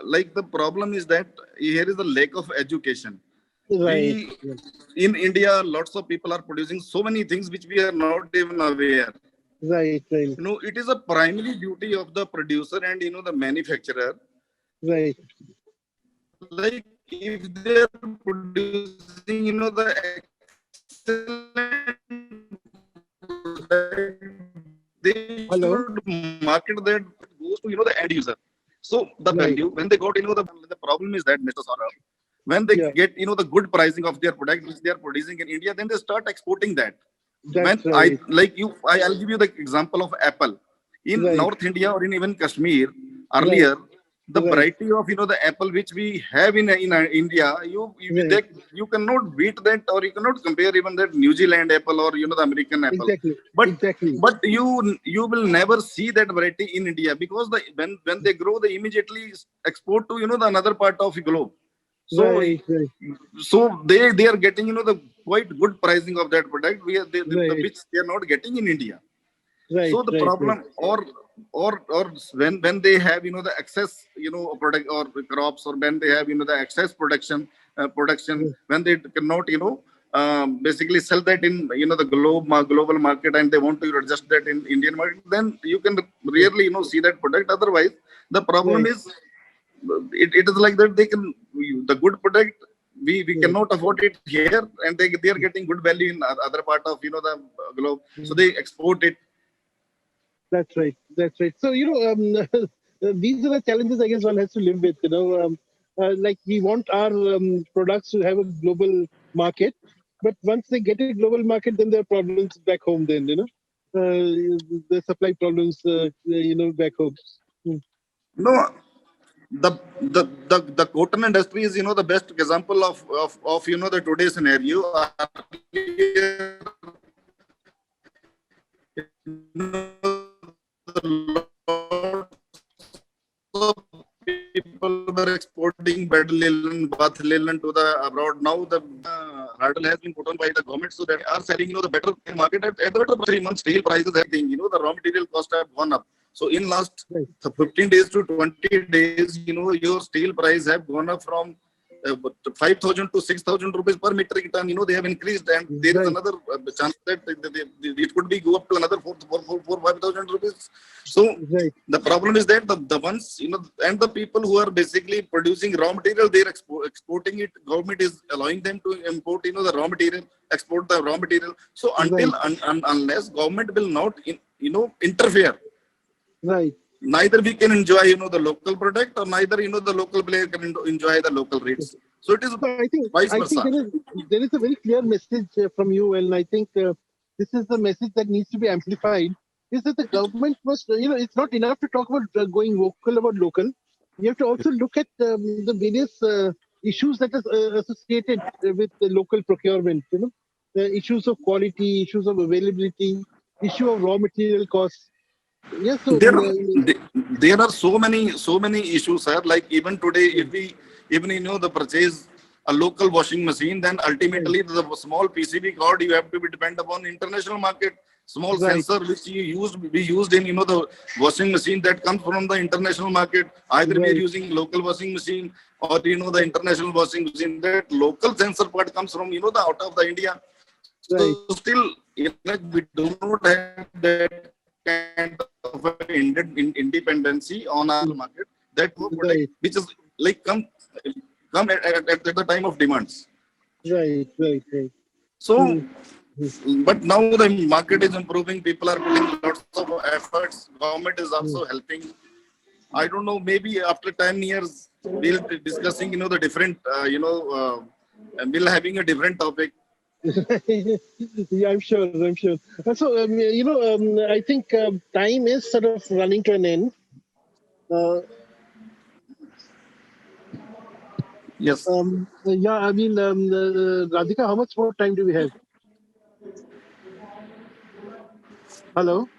Speaker 12: like the problem is that here is the lack of education.
Speaker 1: Right.
Speaker 12: We, in India, lots of people are producing so many things which we are not even aware.
Speaker 1: Right. Right.
Speaker 12: It is a primary duty of the producer and, the manufacturer.
Speaker 1: Right.
Speaker 12: Like if they are producing, the excellent, they should market that goes to, the end user. So the value, when they got, the problem is that, Mr. Saurabh, when they get, the good pricing of their product which they are producing in India, then they start exporting that.
Speaker 1: That's
Speaker 12: When
Speaker 1: right.
Speaker 12: I'll give you the example of Apple. In
Speaker 1: Right.
Speaker 12: North India or in even Kashmir, earlier, the variety of the apple which we have in India, you cannot beat that, or you cannot compare even that New Zealand apple or the American apple. But you will never see that variety in India, because when they grow, they immediately export to the another part of the globe. So so they are getting the quite good pricing of that product, which they are not getting in India. So the problem, or when they have the excess product or crops, or when they have the excess production, when they cannot basically sell that in the global market, and they want to adjust that in Indian market, then you can rarely see that product. Otherwise, the problem is it is like that, they can the good product, we cannot afford it here, and they are getting good value in other part of the globe, so they export it.
Speaker 1: That's right. So these are the challenges I guess one has to live with. Like we want our products to have a global market, but once they get a global market, then there are problems back home. Then the supply problems back home.
Speaker 12: No, the cotton industry is the best example of the today's scenario. People were exporting bed linen, bath linen to the abroad. Now the hurdle has been put on by the government, so that are selling the better market at the better 3 months. Steel prices, everything, the raw material cost have gone up. So in last 15 days to 20 days, your steel price have gone up from 5,000 to 6,000 rupees per metric ton. They have increased, and there is another chance that it could be go up to another 5,000 rupees. So the problem is that the ones and the people who are basically producing raw material, they are exporting it. Government is allowing them to import the raw material, export the raw material. So until unless government will not interfere, neither we can enjoy the local product, or neither the local player can enjoy the local rates. So it is vice versa.
Speaker 1: There is a very clear message from you, and I think this is the message that needs to be amplified, is that the government must, it's not enough to talk about going vocal about local. You have to also look at the various issues that are associated with the local procurement, the issues of quality, issues of availability, issue of raw material costs. Yes, so
Speaker 12: there are so many issues, sir. Like even today, if we the purchase a local washing machine, then ultimately the small PCB cord you have to be depend upon international market. Small sensor which we used in the washing machine, that comes from the international market. Either we are using local washing machine, or the international washing machine. That local sensor part comes from the out of the India. So still we do not have that kind of independency on our market, that product which is like come at the time of demands.
Speaker 1: Right.
Speaker 12: So but now the market is improving, people are putting lots of efforts, government is also helping. I don't know, maybe after 10 years we'll be discussing the different we'll having a different topic.
Speaker 1: Yeah, I'm sure. So, I think time is sort of running to an end.
Speaker 12: Yes.
Speaker 1: Yeah, Radhika, how much more time do we have? Hello?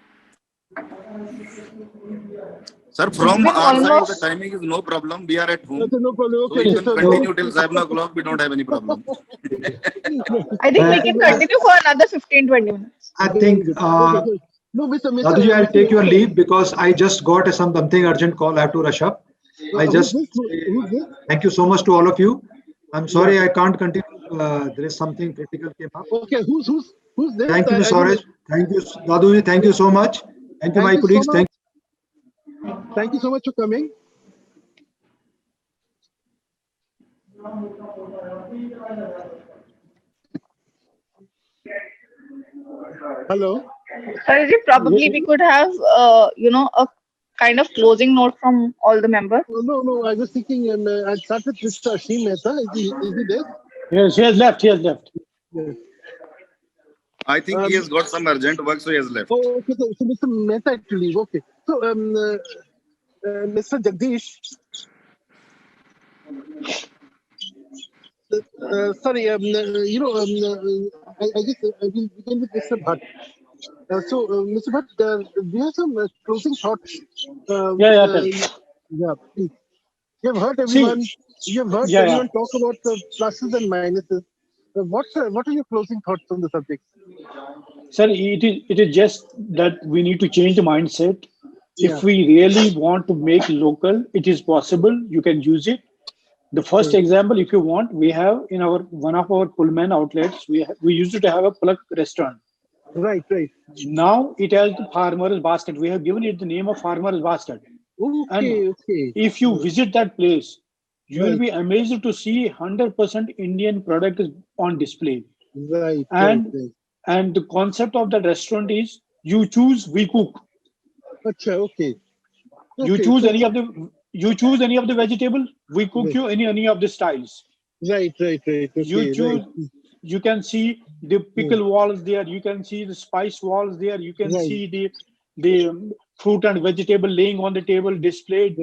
Speaker 12: Sir, from our side, the timing is no problem. We are at home.
Speaker 1: Okay, no problem. Okay.
Speaker 12: So we can continue till 7 o'clock. We don't have any problem.
Speaker 9: I think we can continue for another 15-20 minutes.
Speaker 5: I think, Radhuji, I'll take your leave because I just got something urgent call. I have to rush up. Thank you so much to all of you. I'm sorry I can't continue. There is something critical came up.
Speaker 1: Okay, who's there?
Speaker 5: Thank you, Sauraj. Thank you, Radhuji. Thank you so much. Thank you, my colleagues.
Speaker 1: Thank you so much for coming. Hello.
Speaker 9: Sauraj, probably we could have, a kind of closing note from all the members.
Speaker 1: No. I was thinking, I'd start with Mr. Ashim Mehta. Is he there?
Speaker 6: Yes, he has left.
Speaker 1: Yes.
Speaker 12: I think he has got some urgent work, so he has left.
Speaker 1: Oh, okay. So Mr. Mehta had to leave. Okay. So, Mr. Jagdish. Sorry, I guess I will begin with Mr. Bhatt. Mr. Bhatt, do you have some closing thoughts? Yeah, please. You've heard everyone. You've heard everyone talk about the pluses and minuses. What are your closing thoughts on the subject?
Speaker 6: Sir, it is just that we need to change the mindset. If we really want to make local, it is possible. You can use it. The first example, if you want, we have in one of our Pullman outlets, we used to have a plug restaurant.
Speaker 1: Right.
Speaker 6: Now it has the Farmer's Basket. We have given it the name of Farmer's Basket.
Speaker 1: Okay.
Speaker 6: If you visit that place, you will be amazed to see 100% Indian product is on display.
Speaker 1: Right.
Speaker 6: And the concept of the restaurant is you choose, we cook.
Speaker 1: Okay.
Speaker 6: You choose any of the vegetable, we cook you any of the styles.
Speaker 1: Right. Okay,
Speaker 6: you choose. You can see the pickle walls there. You can see the spice walls there. You can see the fruit and vegetable laying on the table displayed.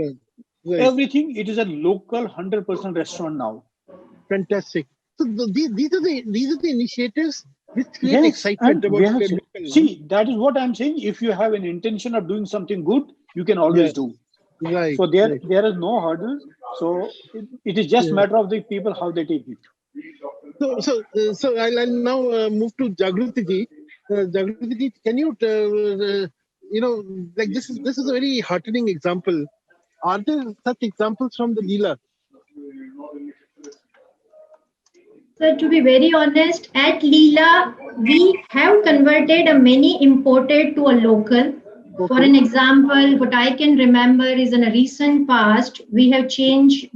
Speaker 6: Everything. It is a local 100% restaurant now.
Speaker 1: Fantastic. So these are the initiatives which create excitement about
Speaker 6: see, that is what I'm saying. If you have an intention of doing something good, you can always do.
Speaker 1: Right.
Speaker 6: So there is no hurdle. So it is just matter of the people how they take it.
Speaker 1: So I'll now move to Jagruti ji. Jagruti ji, can you like this is a very heartening example. Are there such examples from the Leela?
Speaker 11: So to be very honest, at Leela, we have converted a many imported to a local. For an example, what I can remember is in a recent past, we have changed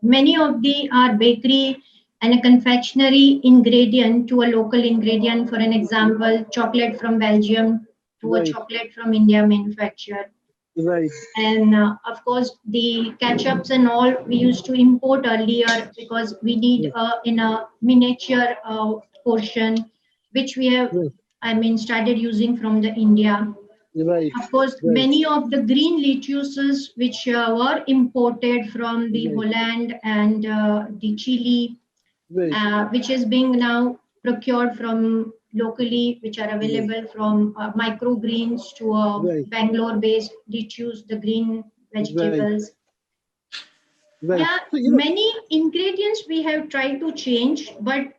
Speaker 11: many of our bakery and a confectionery ingredient to a local ingredient. For an example, chocolate from Belgium to a chocolate from India manufacturer.
Speaker 1: Right.
Speaker 11: And of course, the ketchups and all we used to import earlier because we need in a miniature portion, which we have, started using from the India.
Speaker 1: Right.
Speaker 11: Of course, many of the green lettuces which were imported from the Holland and the Chile, which is being now procured from locally, which are available from microgreens to Bangalore-based lettuce, the green vegetables. Yeah, many ingredients we have tried to change, but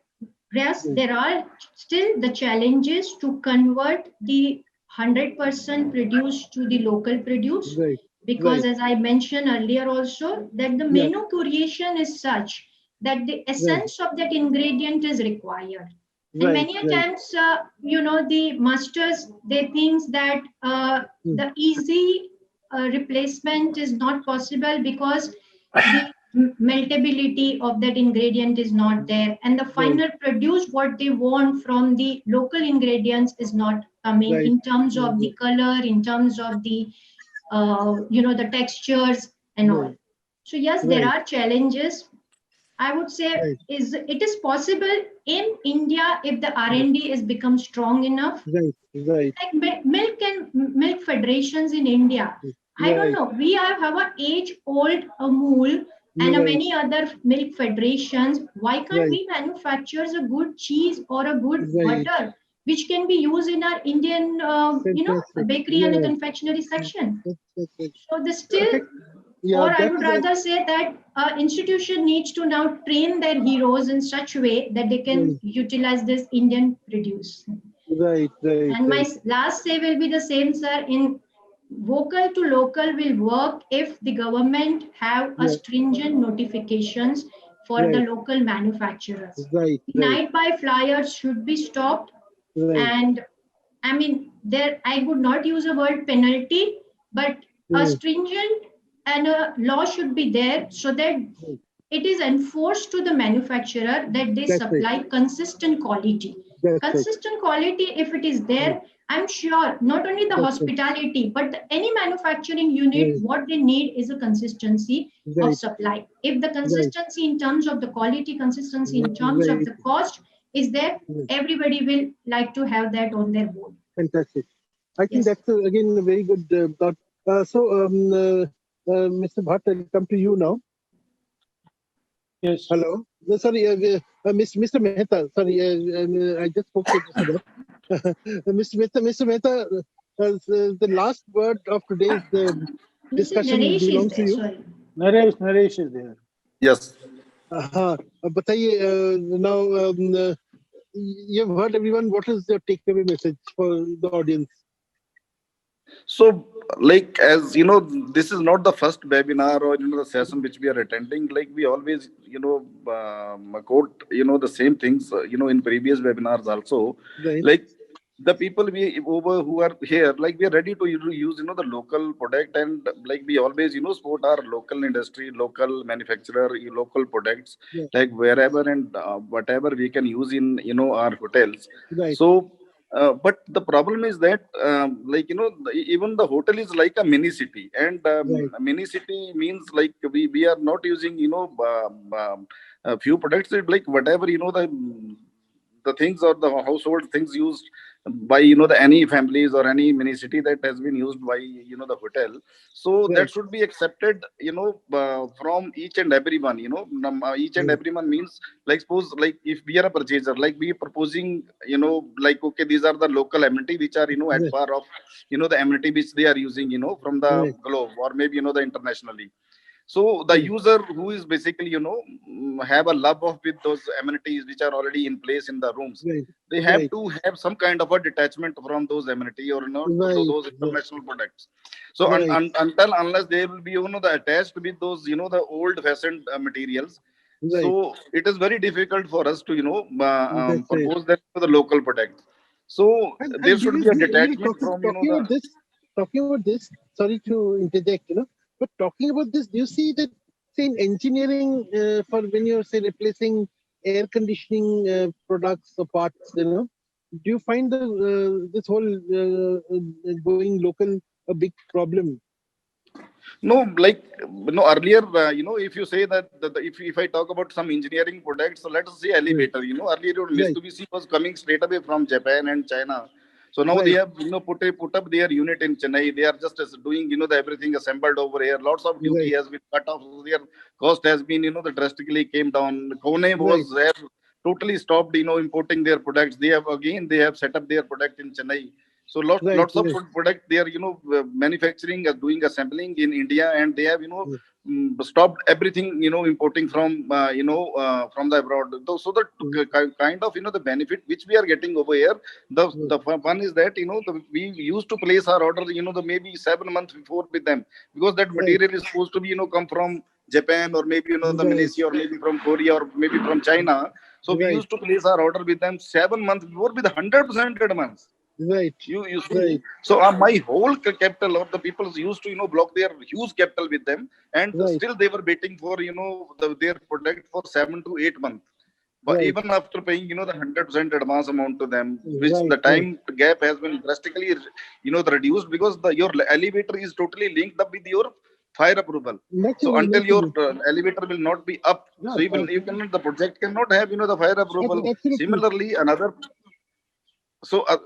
Speaker 11: yes, there are still the challenges to convert the 100% produce to the local produce, because as I mentioned earlier also, that the menu creation is such that the essence of that ingredient is required. And many times, the masters, they think that the easy replacement is not possible because the meltability of that ingredient is not there, and the final produce what they want from the local ingredients is not coming in terms of the color, in terms of the the textures and all. So yes, there are challenges. I would say it is possible in India if the R&D has become strong enough. Like milk federations in India. I don't know. We have an age-old Amul and many other milk federations. Why can't we manufacture a good cheese or a good butter, which can be used in our Indian, bakery and the confectionery section? So the still, or I would rather say that institution needs to now train their heroes in such a way that they can utilize this Indian produce. And my last say will be the same, sir. In vocal to local will work if the government have a stringent notifications for the local manufacturers. Night buy flyers should be stopped. And I would not use a word penalty, but a stringent and a law should be there so that it is enforced to the manufacturer that they supply consistent quality. Consistent quality, if it is there, I'm sure not only the hospitality, but any manufacturing unit, what they need is a consistency of supply. If the consistency in terms of the quality, consistency in terms of the cost is there, everybody will like to have that on their board.
Speaker 1: Fantastic. I think that's again a very good thought. Mr. Bhatt, I'll come to you now.
Speaker 6: Yes.
Speaker 1: Hello. Sorry, Mr. Mehta. Sorry, I just spoke to Mr. Bhatt. Mr. Mehta, the last word of today's
Speaker 11: Mr.
Speaker 1: discussion
Speaker 11: Naresh is
Speaker 1: belongs to
Speaker 11: there,
Speaker 1: you.
Speaker 11: sorry.
Speaker 6: Naresh is there.
Speaker 12: Yes.
Speaker 1: बताइए, now you've heard everyone. What is your takeaway message for the audience?
Speaker 12: So, like, as you know, this is not the first webinar or the session which we are attending. Like, we always quote the same things in previous webinars also.
Speaker 1: Right.
Speaker 12: Like, the people who are here, like, we are ready to use the local product, and like we always support our local industry, local manufacturer, local products,
Speaker 1: Yeah.
Speaker 12: like wherever and whatever we can use in our hotels.
Speaker 1: Right.
Speaker 12: So. But the problem is that, even the hotel is like a mini city, and
Speaker 1: Right.
Speaker 12: a mini city means like we are not using a few products. It's like whatever the things or the household things used by the any families or any mini city that has been used by the hotel. So
Speaker 1: Right.
Speaker 12: that should be accepted from each and everyone. Each and
Speaker 1: Right.
Speaker 12: everyone means, like, suppose, like, if we are a purchaser, like we are proposing like, okay, these are the local amenity which are at
Speaker 1: Right.
Speaker 12: par of the amenity which they are using from the
Speaker 1: Right.
Speaker 12: globe, or maybe the internationally. So the
Speaker 1: Right.
Speaker 12: user who is basically have a love of with those amenities which are already in place in the rooms,
Speaker 1: Right.
Speaker 12: they have
Speaker 1: Right.
Speaker 12: to have some kind of a detachment from those amenity or
Speaker 1: Right.
Speaker 12: those international products. So
Speaker 1: Right.
Speaker 12: until unless they will be the attached with those the old fashioned materials,
Speaker 1: Right.
Speaker 12: so it is very difficult for us to
Speaker 1: That's right.
Speaker 12: propose that to the local products. So
Speaker 1: And
Speaker 12: there should be a detachment from
Speaker 1: talking about this. Sorry to interject, but talking about this, do you see that, say, in engineering, for when you're, say, replacing air conditioning products or parts, do you find this whole going local a big problem?
Speaker 12: No, like, earlier, if you say that, if I talk about some engineering products, so let us say elevator, earlier
Speaker 1: Right.
Speaker 12: Mitsubishi was coming straight away from Japan and China. So now they
Speaker 1: Right.
Speaker 12: have, put up their unit in Chennai. They are just doing, the everything assembled over here. Lots of duty
Speaker 1: Right.
Speaker 12: has been cut off. So their cost has been, the drastically came down. Kone
Speaker 1: Right.
Speaker 12: was there, totally stopped, importing their products. They have set up their product in Chennai. So lots
Speaker 1: Right.
Speaker 12: lots of
Speaker 1: Right.
Speaker 12: product they are manufacturing, doing assembling in India, and they have
Speaker 1: Right.
Speaker 12: stopped everything importing from from the abroad. So the kind of the benefit which we are getting over here, the fun is that we used to place our order the maybe 7 months before with them, because that
Speaker 1: Right.
Speaker 12: material is supposed to be come from Japan, or maybe the
Speaker 1: Right.
Speaker 12: Malaysia, or maybe from Korea, or maybe from China. So we
Speaker 1: Right.
Speaker 12: used to place our order with them 7 months before with 100% advance.
Speaker 1: Right.
Speaker 12: You see,
Speaker 1: Right.
Speaker 12: so my whole capital of the people used to block their huge capital with them, and
Speaker 1: Right.
Speaker 12: still they were waiting for their product for 7 to 8 months. But
Speaker 1: Right.
Speaker 12: even after paying the 100% advance amount to them, which
Speaker 1: Right.
Speaker 12: the
Speaker 1: Right.
Speaker 12: time gap has been drastically reduced, because your elevator is totally linked up with your fire approval. So
Speaker 1: Naturally,
Speaker 12: until your
Speaker 1: naturally.
Speaker 12: elevator will not be up, so even the project cannot have the fire approval.
Speaker 1: Absolutely.
Speaker 12: Similarly,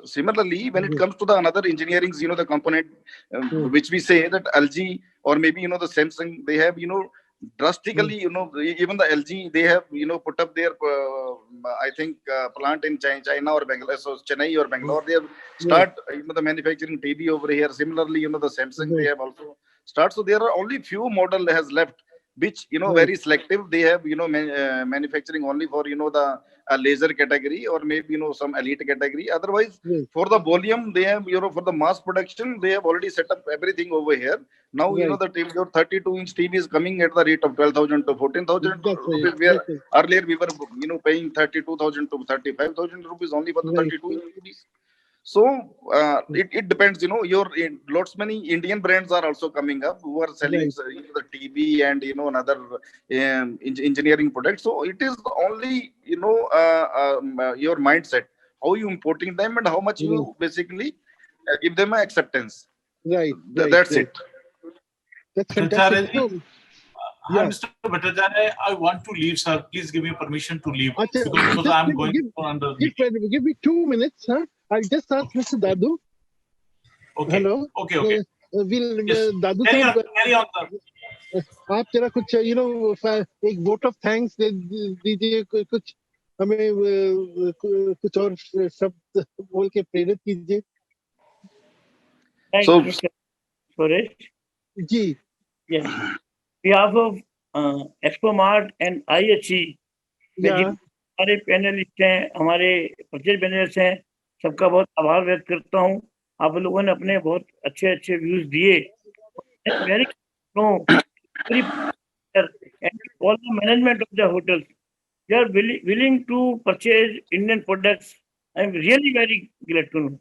Speaker 12: similarly, when it comes to the another engineering, the component, which we say that LG, or maybe the Samsung, they have drastically, even the LG, they have put up their I think plant in China or Bangalore, so Chennai or Bangalore, they have start the manufacturing TV over here. Similarly, the Samsung, they have also start. So there are only few model has left, which very selective. They have manufacturing only for the laser category, or maybe some elite category. Otherwise, for the volume, they have for the mass production, they have already set up everything over here. Now the TV, your 32-inch TV is coming at the rate of 12,000 to 14,000 rupees. Where earlier we were paying 32,000 to 35,000 rupees only for the 32-inch TVs. So it depends, lots many Indian brands are also coming up who are selling the TV and another engineering products. So it is only your mindset, how you importing them, and how much you basically give them an acceptance.
Speaker 1: Right.
Speaker 12: That's it.
Speaker 1: That's fantastic.
Speaker 7: Hi, Mr. Bhattacharya, I want to leave, sir. Please give me permission to leave, because I'm going under.
Speaker 1: Give me 2 minutes, huh? I'll just ask Mr. Dadu.
Speaker 7: Okay.
Speaker 1: Hello.
Speaker 7: Okay.
Speaker 1: Dadu
Speaker 7: Carry on,
Speaker 1: साहब,
Speaker 7: carry on, sir.
Speaker 1: आप जरा कुछ एक vote of thanks दे दीजिए, कुछ हमें कुछ और शब्द बोल के प्रेरित कीजिए।
Speaker 2: Thank you, Mr. Suresh.
Speaker 1: Ji,
Speaker 2: Yes. Behalf of Expo Mart and IHE, मैं
Speaker 1: या
Speaker 2: हमारे पैनलिस्ट हैं, हमारे परचेज मैनेजर्स हैं, सबका बहुत आभार व्यक्त करता हूँ। आप लोगों ने अपने बहुत अच्छे अच्छे व्यूज दिए। Very and all the management of the hotels, they are willing to purchase Indian products. I am really very glad to know.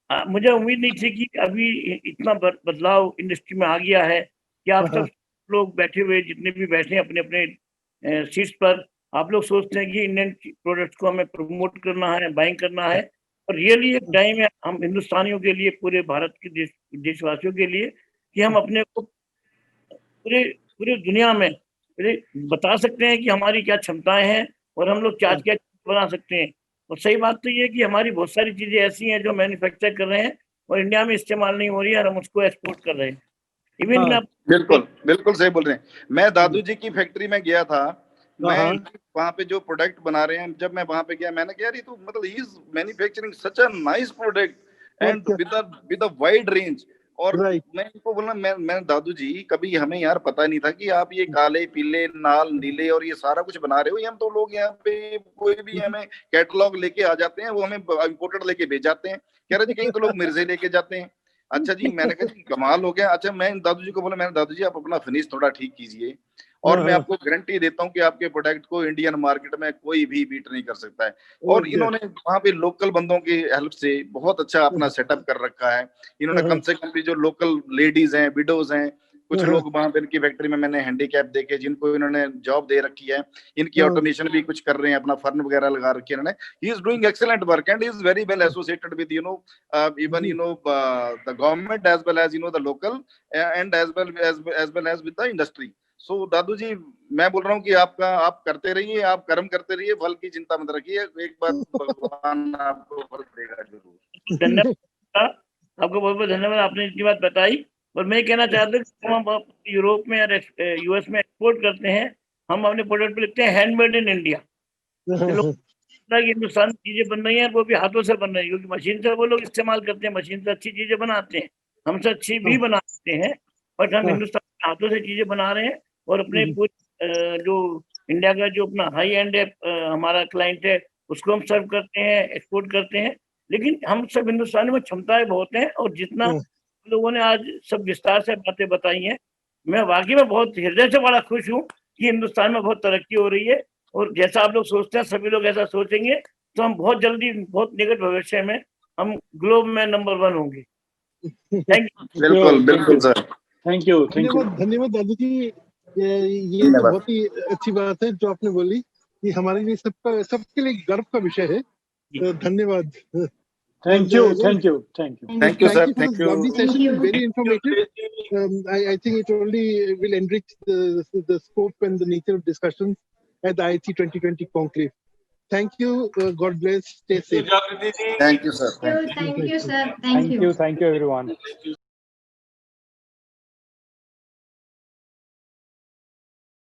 Speaker 2: मुझे उम्मीद नहीं थी कि अभी इतना बदलाव इंडस्ट्री में आ गया है कि आप सब लोग बैठे हुए, जितने भी बैठे हैं अपने अपने सीट्स पर, आप लोग सोचते हैं कि इंडियन प्रोडक्ट्स को हमें प्रमोट करना है, बाइंग करना है। और रियली एक टाइम है हम हिंदुस्तानियों के लिए, पूरे भारत के देशवासियों के लिए, कि हम अपने को पूरे दुनिया में बता सकते हैं कि हमारी क्या क्षमताएं हैं और हम लोग क्या क्या बना सकते हैं। और सही बात तो ये है कि हमारी बहुत सारी चीजें ऐसी हैं जो मैन्युफैक्चर कर रहे हैं और इंडिया में इस्तेमाल नहीं हो रही है और हम उसको एक्सपोर्ट कर रहे हैं। इवन मैं
Speaker 12: बिल्कुल बिल्कुल सही बोल रहे हैं। मैं दादू जी की फैक्ट्री में गया था, मैं वहाँ पे जो प्रोडक्ट बना रहे हैं, जब मैं वहाँ पे गया, मैंने कहा यार ये तो मतलब he is manufacturing such a nice product and with a wide range. और मैं इनको बोला, मैं दादू जी, कभी हमें यार पता नहीं था कि आप ये काले, पीले, लाल, नीले और ये सारा कुछ बना रहे हो। हम तो लोग यहाँ पे कोई भी हमें कैटलॉग लेके आ जाते हैं, वो हमें इम्पोर्टेड लेके भेज जाते हैं। कह रहे जी कहीं तो लोग मिर्जे लेके जाते हैं। अच्छा जी, मैंने कहा जी कमाल हो गया। अच्छा, मैं दादू जी को बोला, मैंने दादू जी आप अपना फिनिश थोड़ा ठीक कीजिए और मैं आपको गारंटी देता हूँ कि आपके प्रोडक्ट को इंडियन मार्केट में कोई भी बीट नहीं कर सकता है। और इन्होंने वहाँ पे लोकल बंदों की हेल्प से बहुत अच्छा अपना सेटअप कर रखा है। इन्होंने कम से कम भी जो लोकल लेडीज हैं, विडोज हैं, कुछ लोग वहाँ पे इनकी फैक्ट्री में मैंने हैंडीकैप देखे जिनको इन्होंने जॉब दे रखी है, इनकी ऑटोमेशन भी कुछ कर रहे हैं, अपना फर्न वगैरह लगा रखी है इन्होंने। He is doing excellent work and is very well associated with even the government as well as the local and as well as with the industry. So दादू जी, मैं बोल रहा हूँ कि आप करते रहिए, आप कर्म करते रहिए, फल की चिंता मत रखिए, एक बार भगवान आपको फल देगा जरूर।
Speaker 2: धन्यवाद आपको, बहुत बहुत धन्यवाद, आपने इतनी बात बताई। और मैं कहना चाहता हूँ हम यूरोप में या यूएस में एक्सपोर्ट करते हैं, हम अपने प्रोडक्ट पे लिखते हैं हैंडमेड इन इंडिया। हिंदुस्तान की चीजें बन रही हैं, वो भी हाथों से बन रही है, क्योंकि मशीन से वो लोग इस्तेमाल करते हैं, मशीन से अच्छी चीजें बनाते हैं, हमसे अच्छी भी बनाते हैं, बट हम हिंदुस्तान के हाथों से चीजें बना रहे हैं। और अपने पूरे जो इंडिया का जो अपना हाई एंड हमारा क्लाइंट है, उसको हम सर्व करते हैं, एक्सपोर्ट करते हैं। लेकिन हम सब हिंदुस्तान में क्षमताएं बहुत हैं, और जितना लोगों ने आज सब विस्तार से बातें बताई हैं, मैं वाकई में बहुत हृदय से बड़ा खुश हूँ कि हिंदुस्तान में बहुत तरक्की हो रही है। और जैसा आप लोग सोचते हैं, सभी लोग ऐसा सोचेंगे तो हम बहुत जल्दी, बहुत निकट भविष्य में हम ग्लोब में नंबर 1 होंगे। Thank you.
Speaker 12: बिल्कुल बिल्कुल सर,
Speaker 6: थैंक यू।
Speaker 1: धन्यवाद दादू जी। ये तो बहुत ही अच्छी बात है जो आपने बोली, कि हमारे लिए सबके लिए गर्व का विषय है। धन्यवाद।
Speaker 6: Thank you, thank you, thank you.
Speaker 12: Thank you, sir. Thank you.
Speaker 1: Lovely session, very informative. I think it only will enrich the scope and the nature of discussions at the IHE 2020 conclave. Thank you. God bless. Stay safe.
Speaker 12: Thank you, sir.
Speaker 11: Thank you, sir.
Speaker 10: Thank you, everyone.